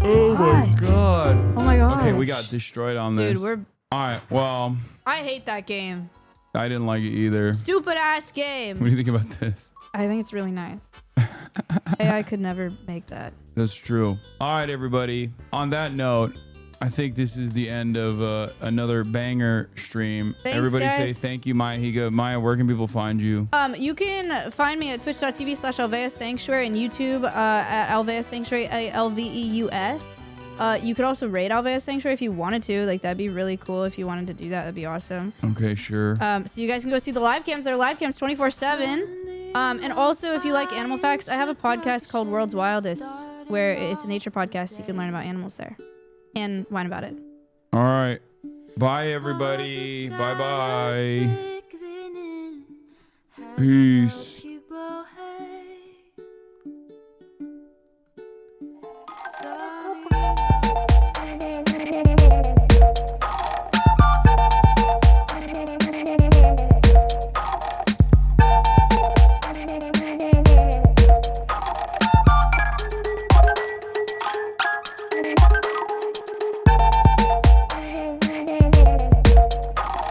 Oh my god. Oh my god. Okay, we got destroyed on this. Dude, we're. All right. Well, I hate that game. I didn't like it either. Stupid ass game. What do you think about this? I think it's really nice. AI could never make that. That's true. All right, everybody. On that note, I think this is the end of another banger stream. Thanks, Everybody guys. say thank you, Maya Higa. Maya, where can people find you? You can find me at twitch.tv/Alveus Sanctuary and YouTube at Alveus Sanctuary, ALVEUS. You could also raid Alveus Sanctuary if you wanted to. Like, that'd be really cool if you wanted to do that. That'd be awesome. Okay, sure. So you guys can go see the live cams. There are live cams 24/7. And also, if you like animal facts, I have a podcast called World's Wildest, where it's a nature podcast. You can learn about animals there and whine about it. All right. Bye, everybody. Bye-bye. Peace.